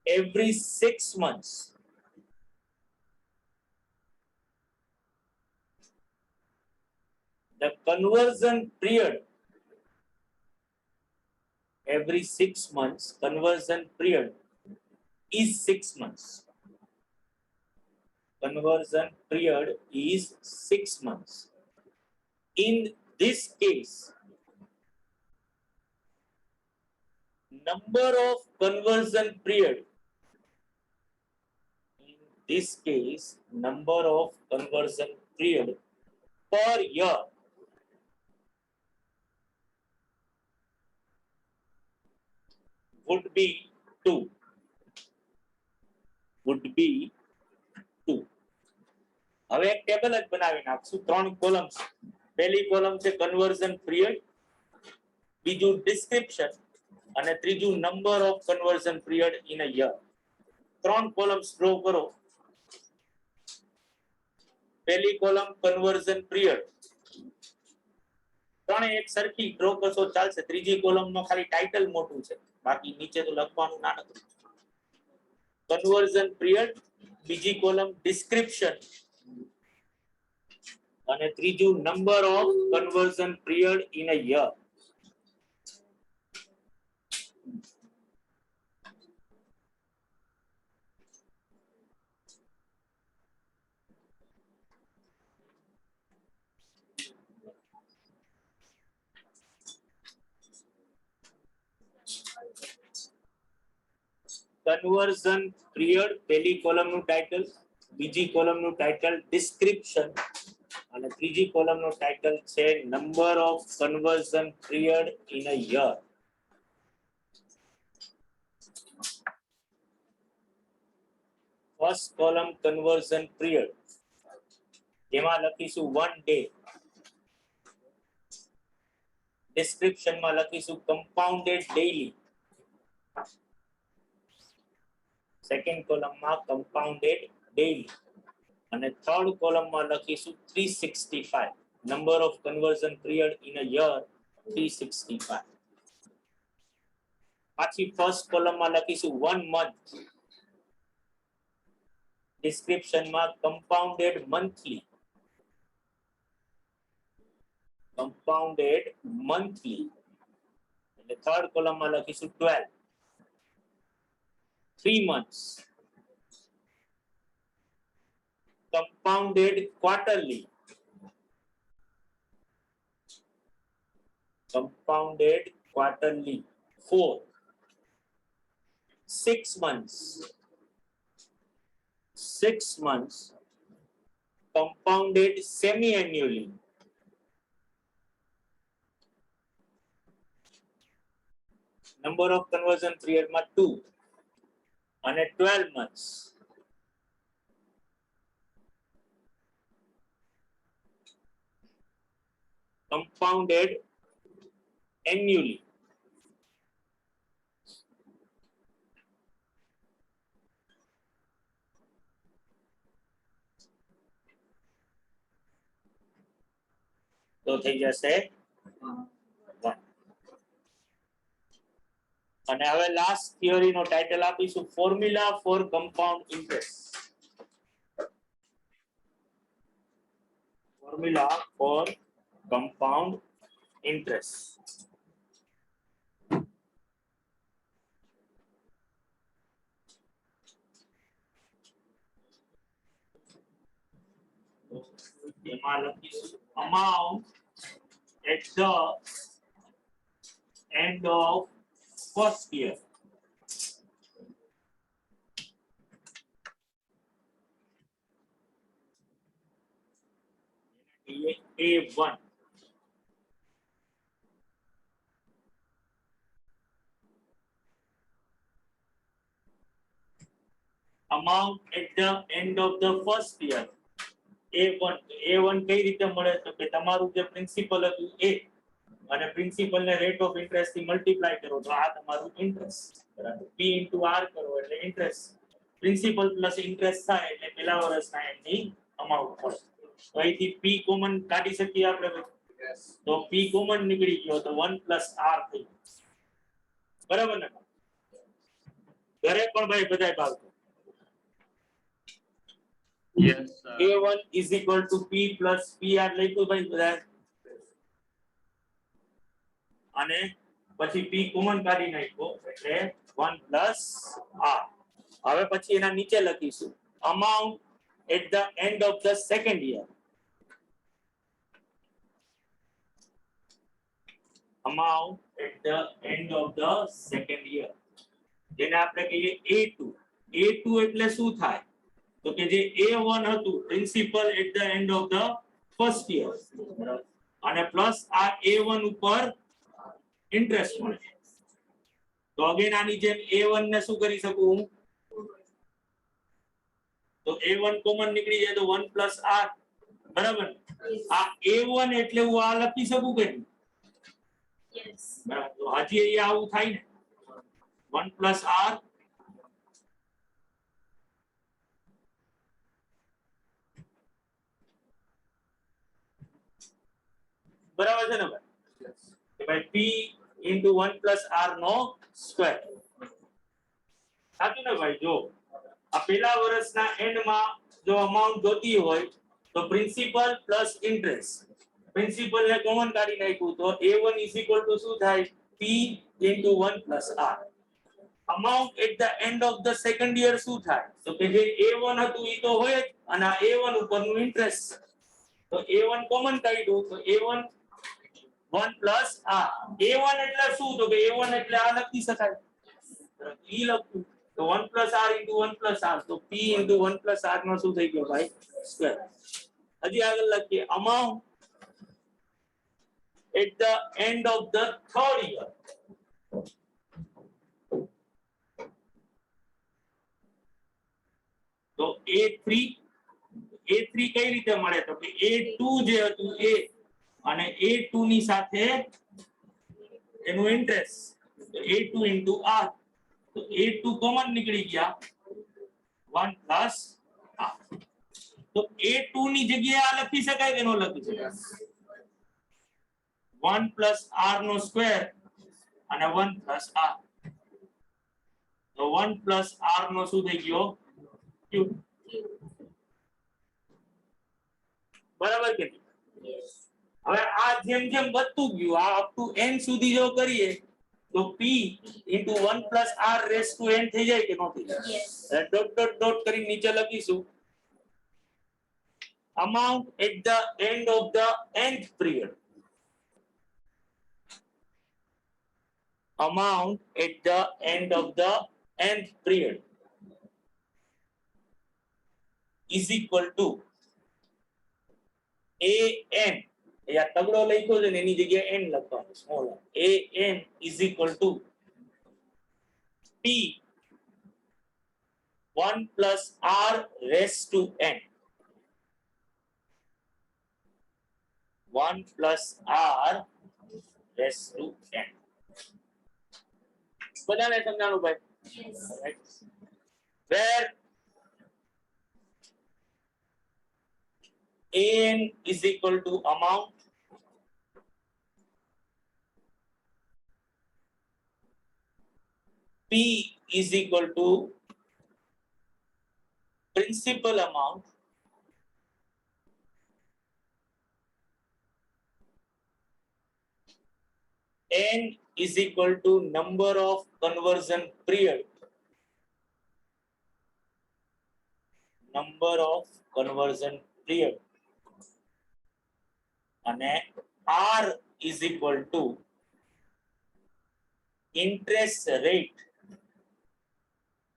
every 6 months, the conversion period every 6 months, conversion period is 6 months. Conversion period is 6 months. In this case, number of conversion period. In this case, number of conversion period per year would be 2. Would be 2. હવે એક table જ બનાવી નાખશું. 3 column છે. પહેલી column છે conversion period, બીજું description અને ત્રીજું number of conversion period in a year. 3 columns draw કરો. પહેલી કોલમ કન્વર્ઝન પીરિયડ, ત્રણે એક સરખી ડ્રો કરશો ચાલશે. ત્રીજી કોલમનો ખાલી ટાઇટલ મોટું છે, બાકી નીચે તો લખવાનું નાનકડું. કન્વર્ઝન પીરિયડ, બીજી કોલમ ડિસ્ક્રિપ્શન અને ત્રીજું number of conversion period in a year. Conversion period પહેલી કોલમનું ટાઇટલ, બીજી કોલમનું ટાઇટલ ડિસ્ક્રિપ્શન અને ત્રીજી કોલમનું ટાઇટલ છે number of conversion period in a year. First column conversion period, જેમાં લખીશું 1 ડે. ડિસ્ક્રિપ્શનમાં લખીશું કમ્પાઉન્ડેડ ડેઈલી. સેકન્ડ કોલમમાં કમ્પાઉન્ડેડ ડેઈલી અને થર્ડ કોલમમાં લખીશું 365. Number of conversion period in a year 365. પાછી ફર્સ્ટ કોલમમાં લખીશું 1 મંથ. ડિસ્ક્રિપ્શનમાં કમ્પાઉન્ડેડ મંથલી. કમ્પાઉન્ડેડ મંથલી એટલે થર્ડ કોલમમાં લખીશું 12. 3 months. Compounded quarterly. Compounded quarterly 4. 6 months. 6 months. Compounded semi-annually. Number of conversion period માં 2 અને 12 months. Compounded annually. તો થઈ જશે 1. અને હવે લાસ્ટ થિયરી નો ટાઇટલ આપીશું formula for compound interest. Formula for compound interest. એમાં લખીશું amount at the end of first year. A1. Amount at the end of the first year. A1 કઈ રીતે મળે તો કે તમારું જે પ્રિન્સિપલ હતું A અને પ્રિન્સિપલ ને રેટ ઓફ ઇન્ટરેસ્ટ થી મલ્ટીપ્લાય કરો તો આ તમારું ઇન્ટરેસ્ટ, બરાબર. P into R કરો એટલે ઇન્ટરેસ્ટ. પ્રિન્સિપલ પ્લસ ઇન્ટરેસ્ટ થાય એટલે પેલા વર્ષના એની અમાઉન્ટ મળે. તો અહીંથી P કોમન કાઢી શકીએ આપણે. તો P કોમન નીકળી ગયો તો 1 plus R થઈ ગયું, બરાબર ને? ઘરે પણ ભાઈ બધાય ભાગ. Yes, sir. A1 is equal to P plus PR લખ્યું ભાઈ બધા. અને પછી P કોમન કાઢી નાખ્યો એટલે 1 plus R. હવે પછી એના નીચે લખીશું amount at the end of the second year. amount at the end of the second year જેને આપણે કહીએ A2 A2 એટલે શું થાય તો કે જે A1 હતું principal at the end of the first year અને પ્લસ આ A1 ઉપર ઇન્ટરેસ્ટ મળે તો અગેન આની જેમ A1 ને શું કરી શકું હું તો A1 કોમન નીકળી જાય તો 1 પ્લસ R બરાબર આ A1 એટલે હું આ લખી શકું કે Yes. બરાબર તો હજી અહીંયા આવું થાય ને 1 પ્લસ R બરાબર છે ને ભાઈ કે ભાઈ P into 1 plus R નો સ્ક્વેર સાચું ને ભાઈ જો આ પહેલા વર્ષના એન્ડમાં જો અમાઉન્ટ જોતી હોય તો પ્રિન્સિપલ પ્લસ ઇન્ટરેસ્ટ પ્રિન્સિપલ ને કોમન કાઢી નાખ્યું તો A1 is equal to શું થાય P into 1 plus R amount at the end of the second year શું થાય તો કે જે A1 હતું ઈ તો હોય જ અને આ A1 ઉપરનું ઇન્ટરેસ્ટ તો A1 કોમન કાઢ્યું તો A1 1 plus R A1 એટલે શું તો કે A1 એટલે આ લખી શકાય ઈ લખું તો 1 plus R into 1 plus R તો P into 1 plus R નો શું થઈ ગયો ભાઈ સ્ક્વેર હજી આગળ લખીએ amount at the end of the third year તો A3 કઈ રીતે મળે તો કે A2 જે હતું એ અને A2 ની સાથે એનું ઇન્ટરેસ્ટ તો A2 into R તો A2 કોમન નીકળી ગયા 1 plus R તો A2 ની જગ્યાએ આ લખી શકાય કે નો લખી શકાય 1 plus R નો સ્ક્વેર અને 1 plus R તો 1 plus R નો શું થઈ ગયો Q બરાબર કે નહીં Yes. હવે આ જેમ જેમ વધતું ગયું આ અપ ટુ n સુધી જો કરીએ તો P into 1 plus R raised to n થઈ જાય કે નો થઈ જાય Yes. ડોટ ડોટ ડોટ કરી નીચે લખીશું amount at the end of the nth period amount at the end of the nth period is equal to an या तगड़ो લખ્યો છે ને એની જગ્યાએ n લખવાનું small an is equal to P 1 plus R raised to n 1 plus R raised to n બધાને સમજાણું ભાઈ Yes. right. Where an is equal to amount P is equal to principal amount n is equal to number of conversion period અને R is equal to interest rate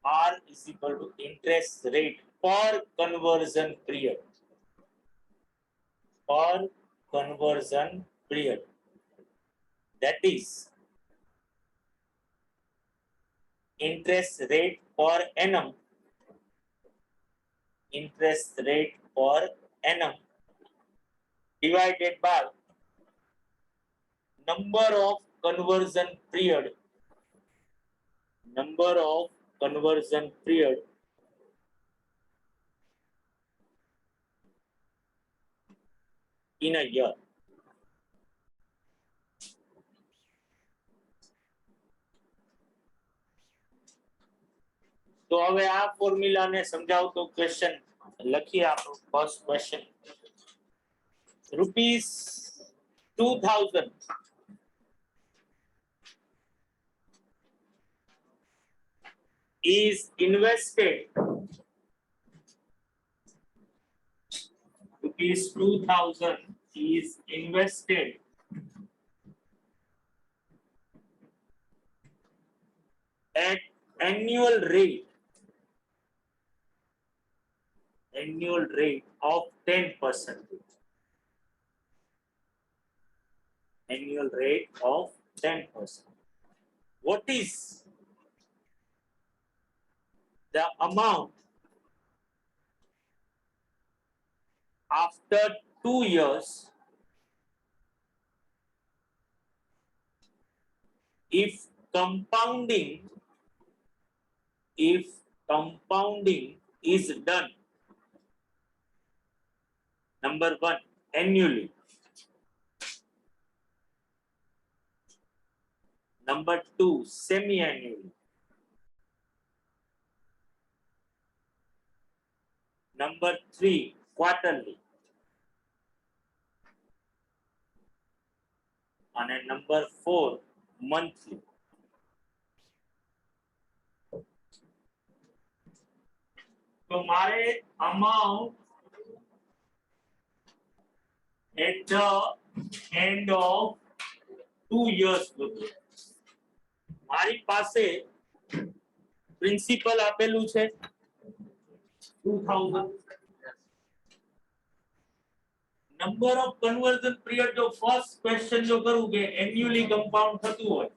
R is equal to interest rate per conversion period that is interest rate per annum divided by number of conversion period in a year. તો હવે આ ફોર્મ્યુલાને સમજાવતો question લખીએ આપણો first question rupees 2000 is invested rupees 2000 is invested at annual rate of 10%. Annual rate of 10%. What is the amount after 2 years if compounding is done? Number 1, annually. Number 2, semi-annually. Number 3, quarterly. And number 4, monthly. So my amount at the end of 2 years. મારી પાસે principal આપેલું છે 2000. Number of conversion period જો first question જો કરું કે annually compound થતું હોય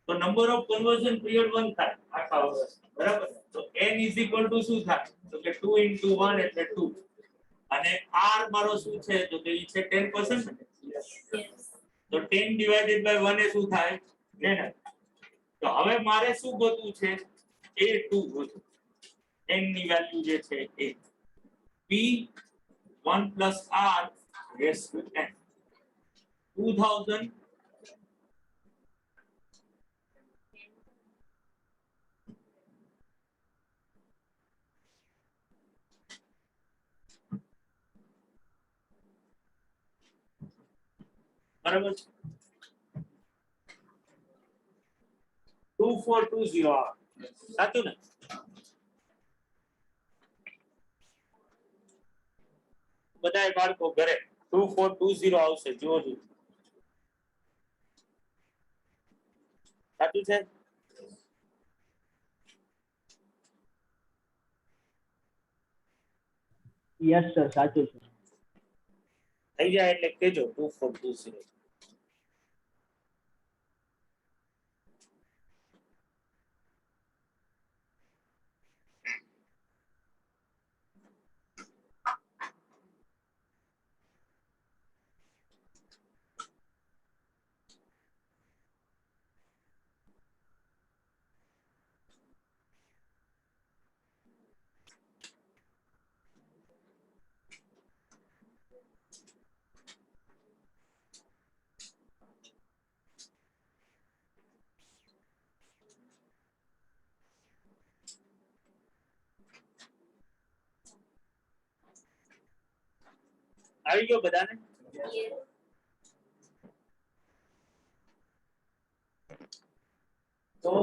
તો નંબર ઓફ કન્વર્ઝન પીરિયડ 1 થાય આખા વર્ષ બરાબર તો n = શું થાય તો કે 2 * 1 એટલે 2 અને r મારો શું છે તો કે ઈ છે 10%. તો 10 / 1 એ શું થાય 10. તો હવે મારે શું ગોતવું છે a2 ગોતવું n ની વેલ્યુ જે છે એ p 1 + r raised to n 2000 બરાબર 2420 સાચું ને બધાય બાળકો ઘરે 2420 આવશે જુઓ જુઓ સાચું છે યસ સર સાચું છે થઈ જાય એટલે કેજો 2420. આવી ગયો બધાને તો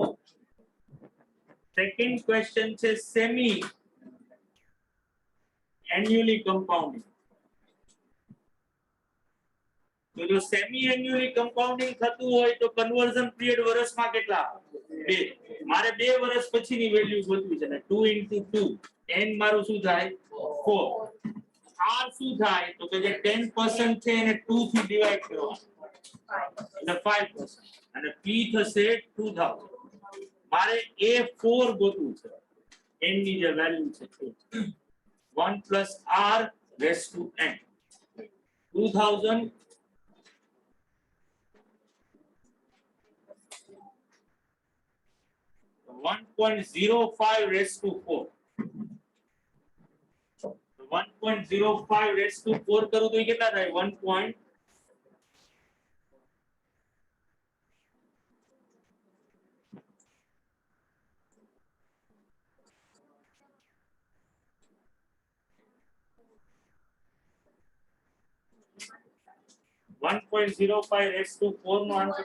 સેકન્ડ ક્વેશ્ચન છે સેમી એન્યુઅલી કમ્પાઉન્ડિંગ તો જો સેમી એન્યુઅલી કમ્પાઉન્ડિંગ થતું હોય તો કન્વર્ઝન પીરિયડ વર્ષમાં કેટલા 2 મારે 2 વર્ષ પછીની વેલ્યુ ગોતવી છે ને 2 * 2 n મારું શું થાય 4 r શું થાય તો કે જે 10% છે એને 2 થી ડિવાઈડ કરવાનું એટલે 5% અને p થશે 2000 મારે a4 ગોતવું છે n ની જે વેલ્યુ છે 1 + r raised to n 2000 1.05 raised to 4 1.05 raised to 4 करूं तो ये कितना થાય 1. 1.05 raised to 4 નો આન્સર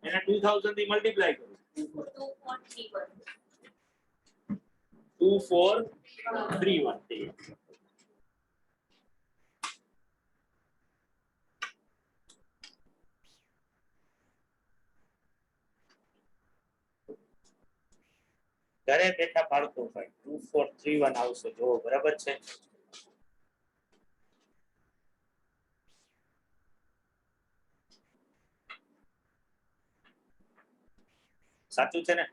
એને 2000 થી મલ્ટીપ્લાય કરો 2431 ઘરે બેઠા બાળકો ભાઈ 2431 આવશે જો બરાબર છે સાચું છે ને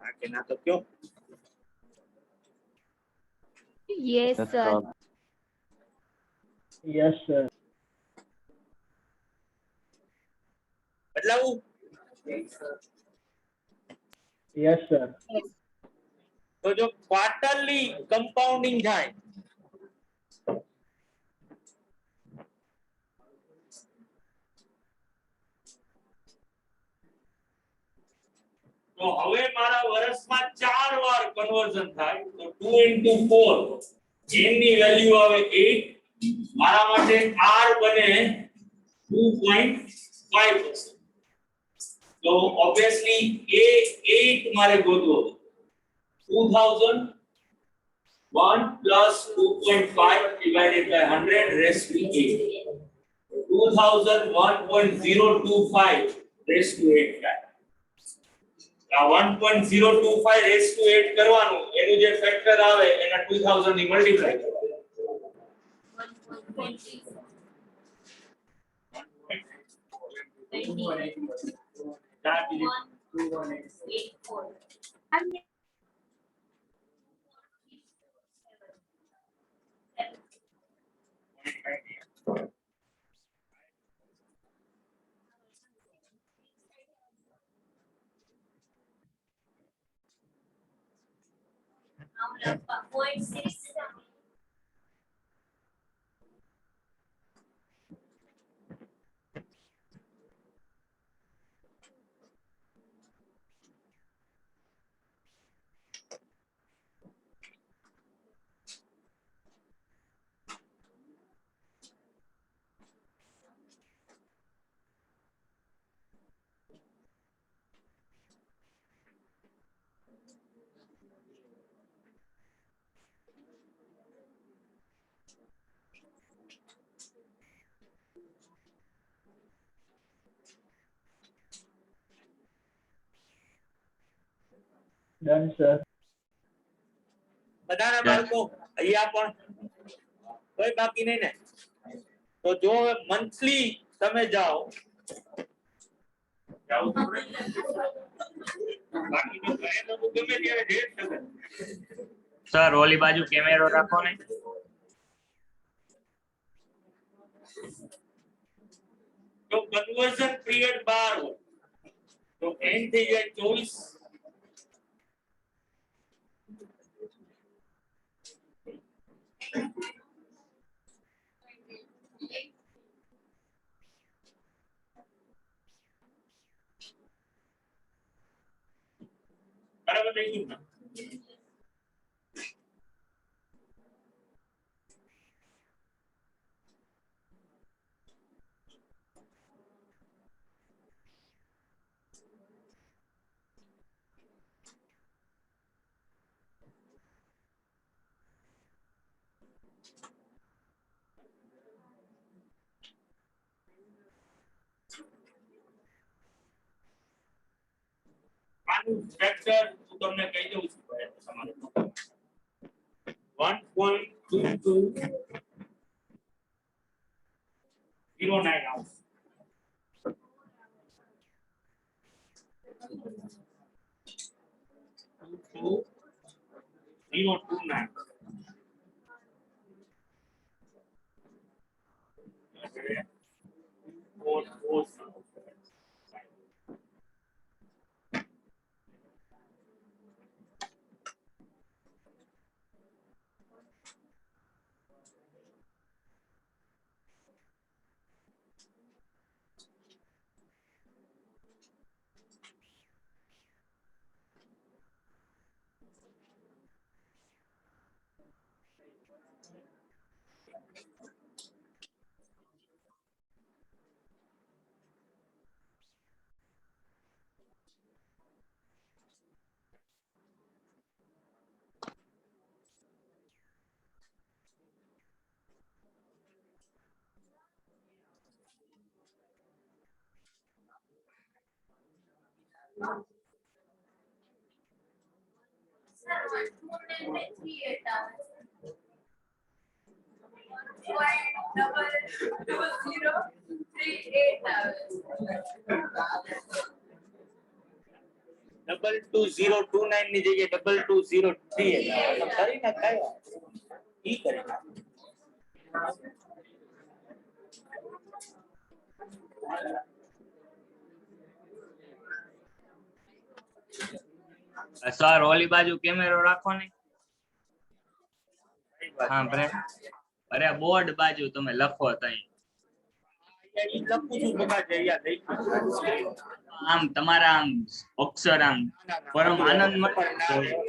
હા કે ના તો કયો Yes, sir. Yes, sir. બદલાવું Yes, sir. તો જો ક્વાર્ટરલી કમ્પાઉન્ડિંગ થાય તો હવે મારા વર્ષમાં 4 વાર કન્વર્ઝન થાય તો 2 * 4 n ની વેલ્યુ આવે 8 મારા માટે r બને 2.5 તો ઓબ્વિયસલી a 8 મારે ગોતવો 2001 plus 2.5 divided by 100 raised to 8 2001.025 raised to 8 થાય આ 1.025 raised to 8 કરવાનું એનું જે ફેક્ટર આવે એના 2000 ની મલ્ટીપ્લાય કરવાનું 1.84. Now, 0.6. Done, sir. બધાના બાળકો અહીંયા પણ કોઈ બાકી નહીં ને તો જો હવે મંથલી તમે જાઓ જાઓ તો બાકી તો ઘરે તો ગમે ત્યારે જઈ શકે સર ઓલી બાજુ કેમેરો રાખો ને તો કન્વર્ઝન પીરિયડ 12 તો n થઈ જાય 24 બરાબર થઈ ગયું ને આનું સ્ટ્રક્ચર હું તમને કહી દઉં છું તમારે 1.2209 આવશે 029 1.2209 Sir, 12938 hours. 10038 hours. 22029 ની જગ્યાએ 22038 આવે. કરી નાખ, કાંઈ વાંધો નહીં. ઈ કરી નાખ. સર ઓલી બાજુ કેમેરો રાખો ને. હા બ્રે અરે બોર્ડ બાજુ તમે લખો તઈ ઈ લખું છું બકા જઈ આ આમ તમારા આમ અક્ષર આમ પરમ આનંદ મળે.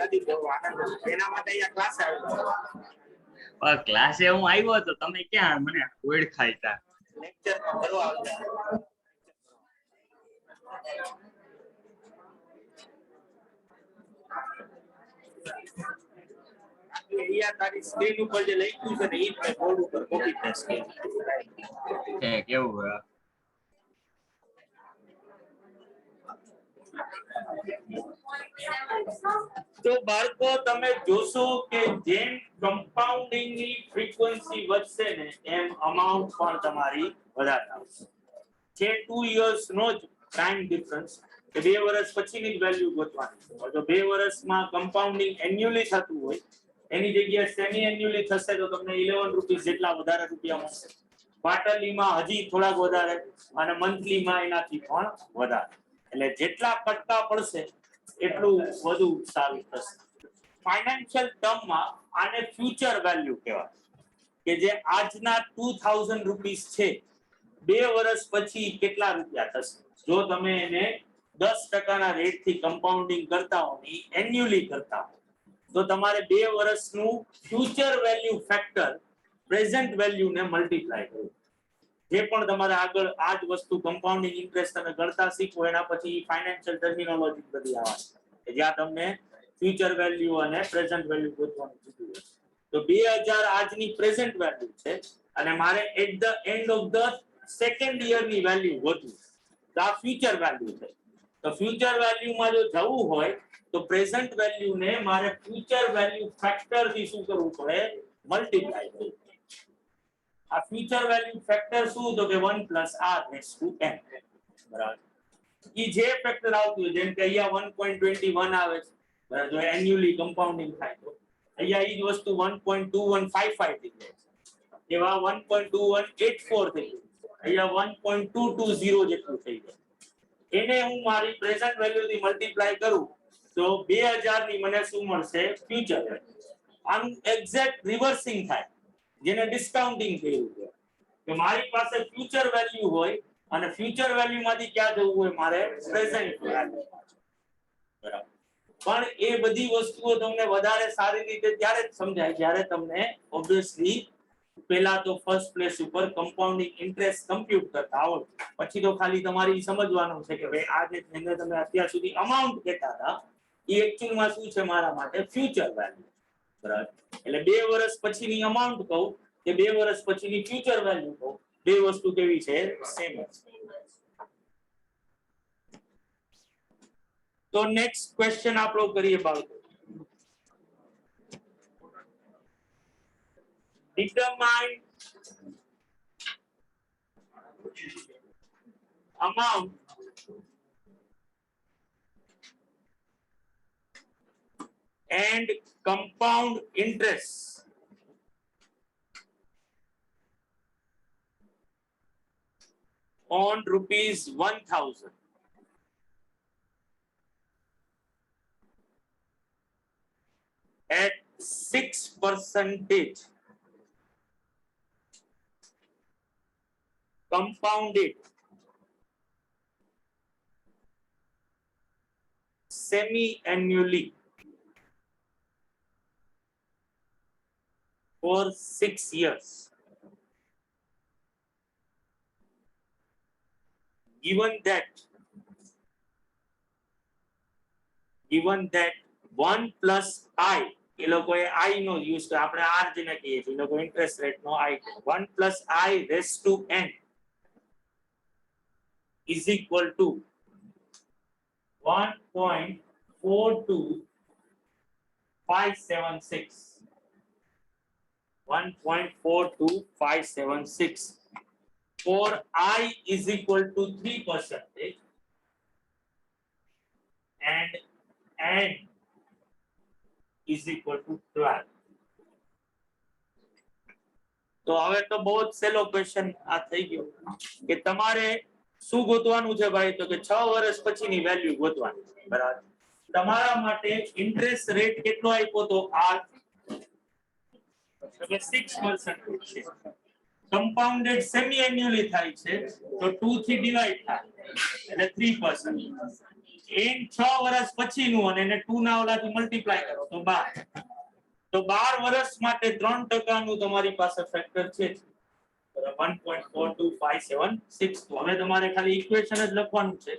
નથી બહુ આનંદ. એના માટે અહીંયા ક્લાસ આવ્યો. ક્લાસે હું આવ્યો તો તમે ક્યાં મને ઓળખાય તા. લેક્ચરમાં ભરવા આવતા. અહીંયા તારી સ્ક્રીન ઉપર જે લખ્યું છે ને ઈ જ બોર્ડ ઉપર કોપી પેસ્ટ કરી. છે કેવું હે? તો બાળકો તમે જોશો કે જેમ કમ્પાઉન્ડિંગ ની ફ્રીક્વન્સી વધશે ને એમ અમાઉન્ટ પણ તમારી વધારે આવશે. જે 2 years નો જ ટાઈમ ડિફરન્સ કે 2 વર્ષ પછીની જ વેલ્યુ ગોતવાની છે. જો 2 વર્ષમાં કમ્પાઉન્ડિંગ એન્યુઅલી થતું હોય એની જગ્યાએ સેમી એન્યુઅલી થશે તો તમને 11 રૂપીસ જેટલા વધારે રૂપિયા મળશે. ક્વાર્ટરલીમાં હજી થોડાક વધારે અને મંથલીમાં એનાથી પણ વધારે. એટલે જેટલા ફટકા પડશે એટલું વધુ સારું થશે. ફાઇનાન્શિયલ ટર્મમાં આને ફ્યુચર વેલ્યુ કહેવાય કે જે આજના 2000 રૂપીસ છે 2 વર્ષ પછી કેટલા રૂપિયા થશે. જો તમે એને 10% ના રેટથી કમ્પાઉન્ડિંગ કરતા હો ને એન્યુઅલી કરતા હો તો તમારે 2 વર્ષનું future value factor present value ને મલ્ટીપ્લાય કરવું. જે પણ તમારે આગળ આ જ વસ્તુ કમ્પાઉન્ડિંગ ઇન્ટરેસ્ટ તમે ગણતા શીખો એના પછી ફાઇનાન્શિયલ ટર્મિનોલોજી બધી આવશે કે જ્યાં તમને ફ્યુચર વેલ્યુ અને પ્રેઝન્ટ વેલ્યુ ગોતવાનું કીધું હોય. તો 2000 આજની પ્રેઝન્ટ વેલ્યુ છે અને મારે at the end of the second year ની વેલ્યુ ગોતવું તો આ ફ્યુચર વેલ્યુ છે. તો ફ્યુચર વેલ્યુમાં જો જવું હોય તો પ્રેઝન્ટ વેલ્યુ ને મારે ફ્યુચર વેલ્યુ ફેક્ટર થી શું કરવું પડે મલ્ટીપ્લાય કરવું. આ ફ્યુચર વેલ્યુ ફેક્ટર શું તો કે 1 + r/n બરાબર. ઈ જે ફેક્ટર આવતું હોય જેમ કે અહીંયા 1.21 આવે છે બરાબર. જો એન્યુઅલી કમ્પાઉન્ડિંગ થાય તો અહીંયા ઈ જ વસ્તુ 1.2155 થઈ જાય છે. એવા 1.2184 થઈ જાય. અહીંયા 1.220 જેટલું થઈ જાય. એને હું મારી પ્રેઝન્ટ વેલ્યુ થી મલ્ટીપ્લાય કરું તો 2000 ની મને શું મળશે ફ્યુચર વેલ્યુ. આનું એક્ઝેક્ટ રિવર્સિંગ થાય જેને ડિસ્કાઉન્ટિંગ કહેવું છે કે મારી પાસે ફ્યુચર વેલ્યુ હોય અને ફ્યુચર વેલ્યુ માંથી ક્યાં જવું હોય મારે પ્રેઝન્ટ વેલ્યુ બરાબર. પણ એ બધી વસ્તુઓ તમને વધારે સારી રીતે ત્યારે જ સમજાય જ્યારે તમને ઓબ્વિયસલી પહેલા તો ફર્સ્ટ પ્લેસ ઉપર કમ્પાઉન્ડિંગ ઇન્ટરેસ્ટ કમ્પ્યુટ કરતા આવડે. પછી તો ખાલી તમારી સમજવાનું છે કે ભાઈ આ જે તમે અત્યાર સુધી અમાઉન્ટ કહેતા હતા એ એક્ચ્યુઅલમાં શું છે મારા માટે ફ્યુચર વેલ્યુ બરાબર. એટલે 2 વર્ષ પછીની અમાઉન્ટ કહું કે 2 વર્ષ પછીની ફ્યુચર વેલ્યુ કહું બે વસ્તુ કેવી છે સેમ જ. તો નેક્સ્ટ ક્વેશ્ચન આપણો કરીએ બાળકો. determine amount and compound interest on ₹1000 at 6% compounded semi-annually for 6 years. Given that 1 plus I, એ લોકોએ I નો યુઝ કરે, આપણે R જેને કહીએ છીએ, એ લોકો ઇન્ટરેસ્ટ રેટ નો I, 1 plus I raised to n is equal to 1.42576. 1.42576 for I is equal to 3% and N is equal to 12. તો હવે તો બહુ જ સેલો ક્વેશ્ચન આ થઈ ગયો કે તમારે શું ગોતવાનું છે ભાઈ તો કે 6 વર્ષ પછીની વેલ્યુ ગોતવાની બરાબર તમારા માટે ઇન્ટરેસ્ટ રેટ કેટલો આપ્યો તો R એટલે 6% છે કમ્પાઉન્ડેડ સેમી એન્યુઅલી થાય છે તો 2 થી ડિવાઇડ થાય એટલે 3% એન 6 વર્ષ પછીનું અને એને 2 ના ઓલાથી મલ્ટીપ્લાય કરો તો 12 તો 12 વર્ષ માટે 3% નું તમારી પાસે ફેક્ટર છે 1.42576 તો હવે તમારે ખાલી ઇક્વેશન જ લખવાનું છે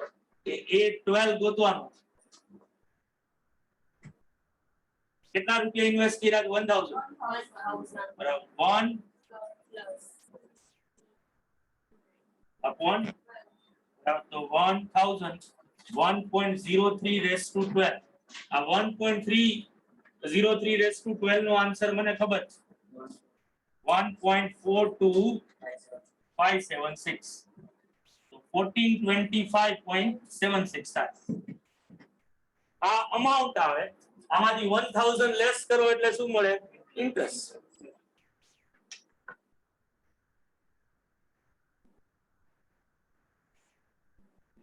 કે A12 ગોતવાનું કેટલા રૂપિયા ઇન્વેસ્ટ કર્યા 1000 બરાબર 1 upon તો 1000 1.03 raised to 12 આ 1.303 raised to 12 નો આન્સર મને ખબર છે 1.42576 તો 1425.76 થાય આ અમાઉન્ટ આવે આમાંથી 1000 લેસ કરો એટલે શું મળે ઇન્ટરેસ્ટ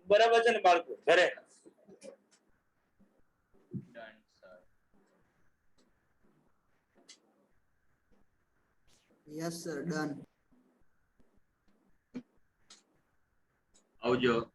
બરાબર છે ને બાળકો ઘરે Yes, sir. Done. આવજો.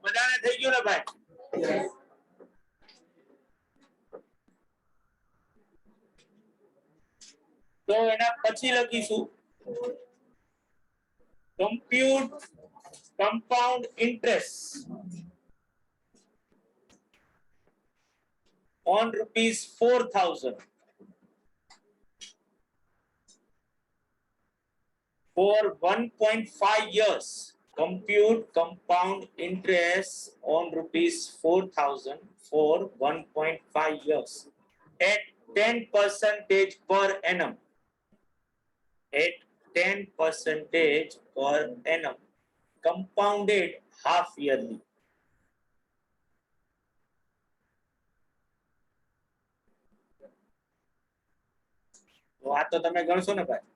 બધાને થઈ ગયું ને ભાઈ તો એના પછી લખીશું compute compound interest on rupees 4000 for 1.5 years. Compute compound interest on rupees 4000 for 1.5 years at 10% per annum. At 10% per annum. Compounded half yearly. તો આ તો તમે ગણશો ને ભાઈ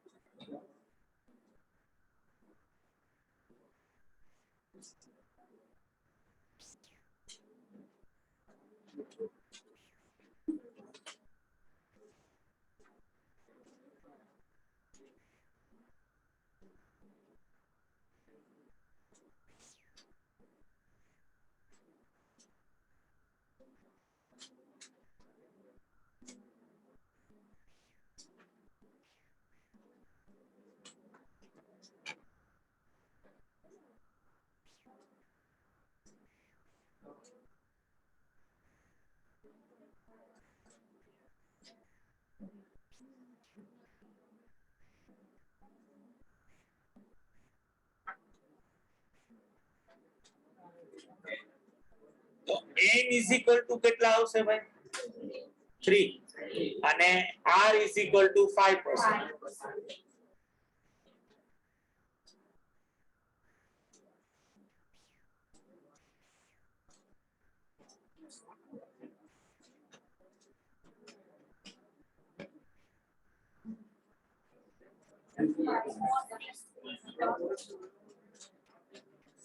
તો n is equal to કેટલા આવશે ભાઈ 3 અને r is equal to 5%.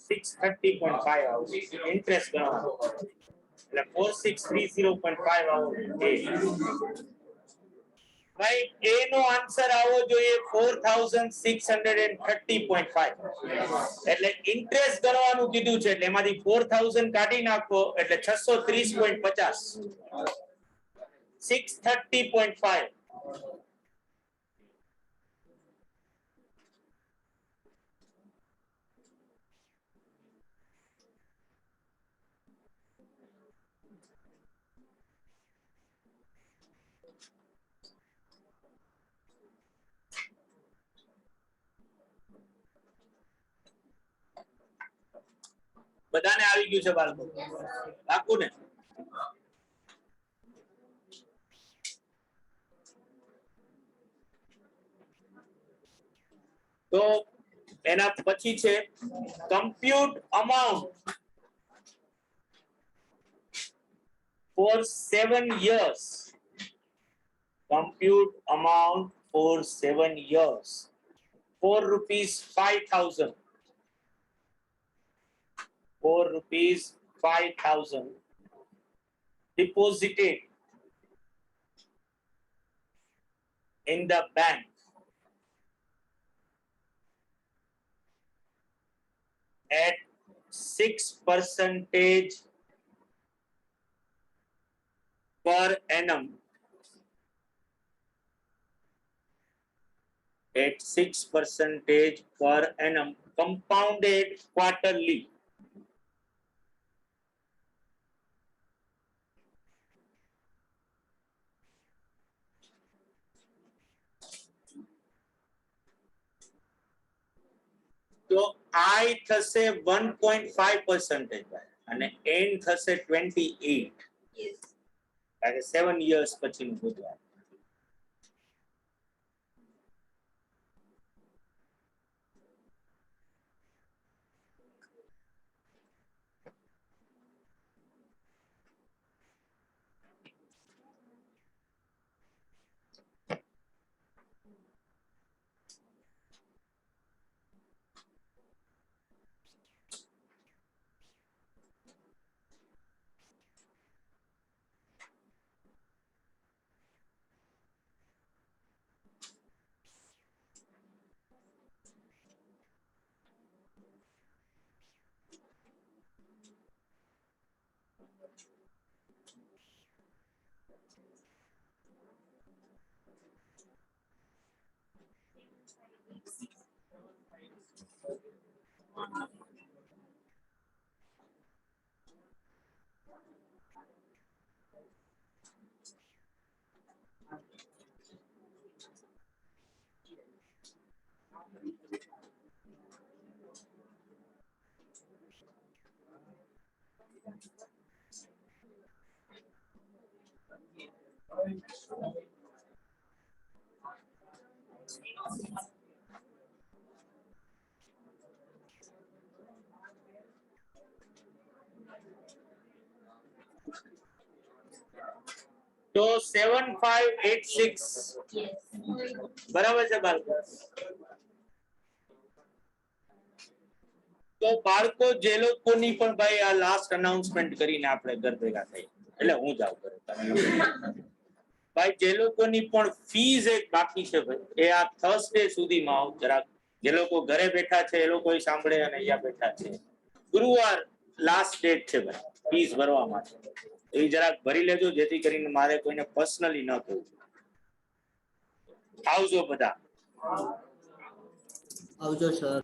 $630.5 આવશે ઇન્ટરેસ્ટ ગણવાનો એટલે 4630.5 આવશે ભાઈ A નો આન્સર આવવો જોઈએ 4630.5 એટલે ઇન્ટરેસ્ટ ગણવાનું કીધું છે એટલે એમાંથી 4000 કાઢી નાખો એટલે 630.50 630.5 બધાને આવી ગયું છે બાળકો પાકું ને તો એના પછી છે compute amount for 7 years compute amount for 7 years 4 rupees 5000 4 rupees 5000 deposited in the bank at 6% per annum at 6% per annum compounded quarterly તો I થશે 1.5% અને N થશે 28 એટલે 7 years પછીનું બધું તો 7586 બરાબર છે બાળકો તો બાળકો જે લોકોની પણ ભાઈ આ લાસ્ટ અનાઉન્સમેન્ટ કરીને આપણે ઘર ભેગા થઈ એટલે હું જાઉં ઘરે ભાઈ જે લોકોની પણ ફીસ એક બાકી છે ભાઈ એ આ થર્સડે સુધીમાં જરાક જે લોકો ઘરે બેઠા છે એ લોકો સાંભળે અને અહીંયા બેઠા છે ગુરુવાર લાસ્ટ ડેટ છે ભાઈ ફીસ ભરવા માટે એ જરાક ભરી લેજો જેથી કરીને મારે કોઈને પર્સનલી ન થવું આવજો બધા આવજો સર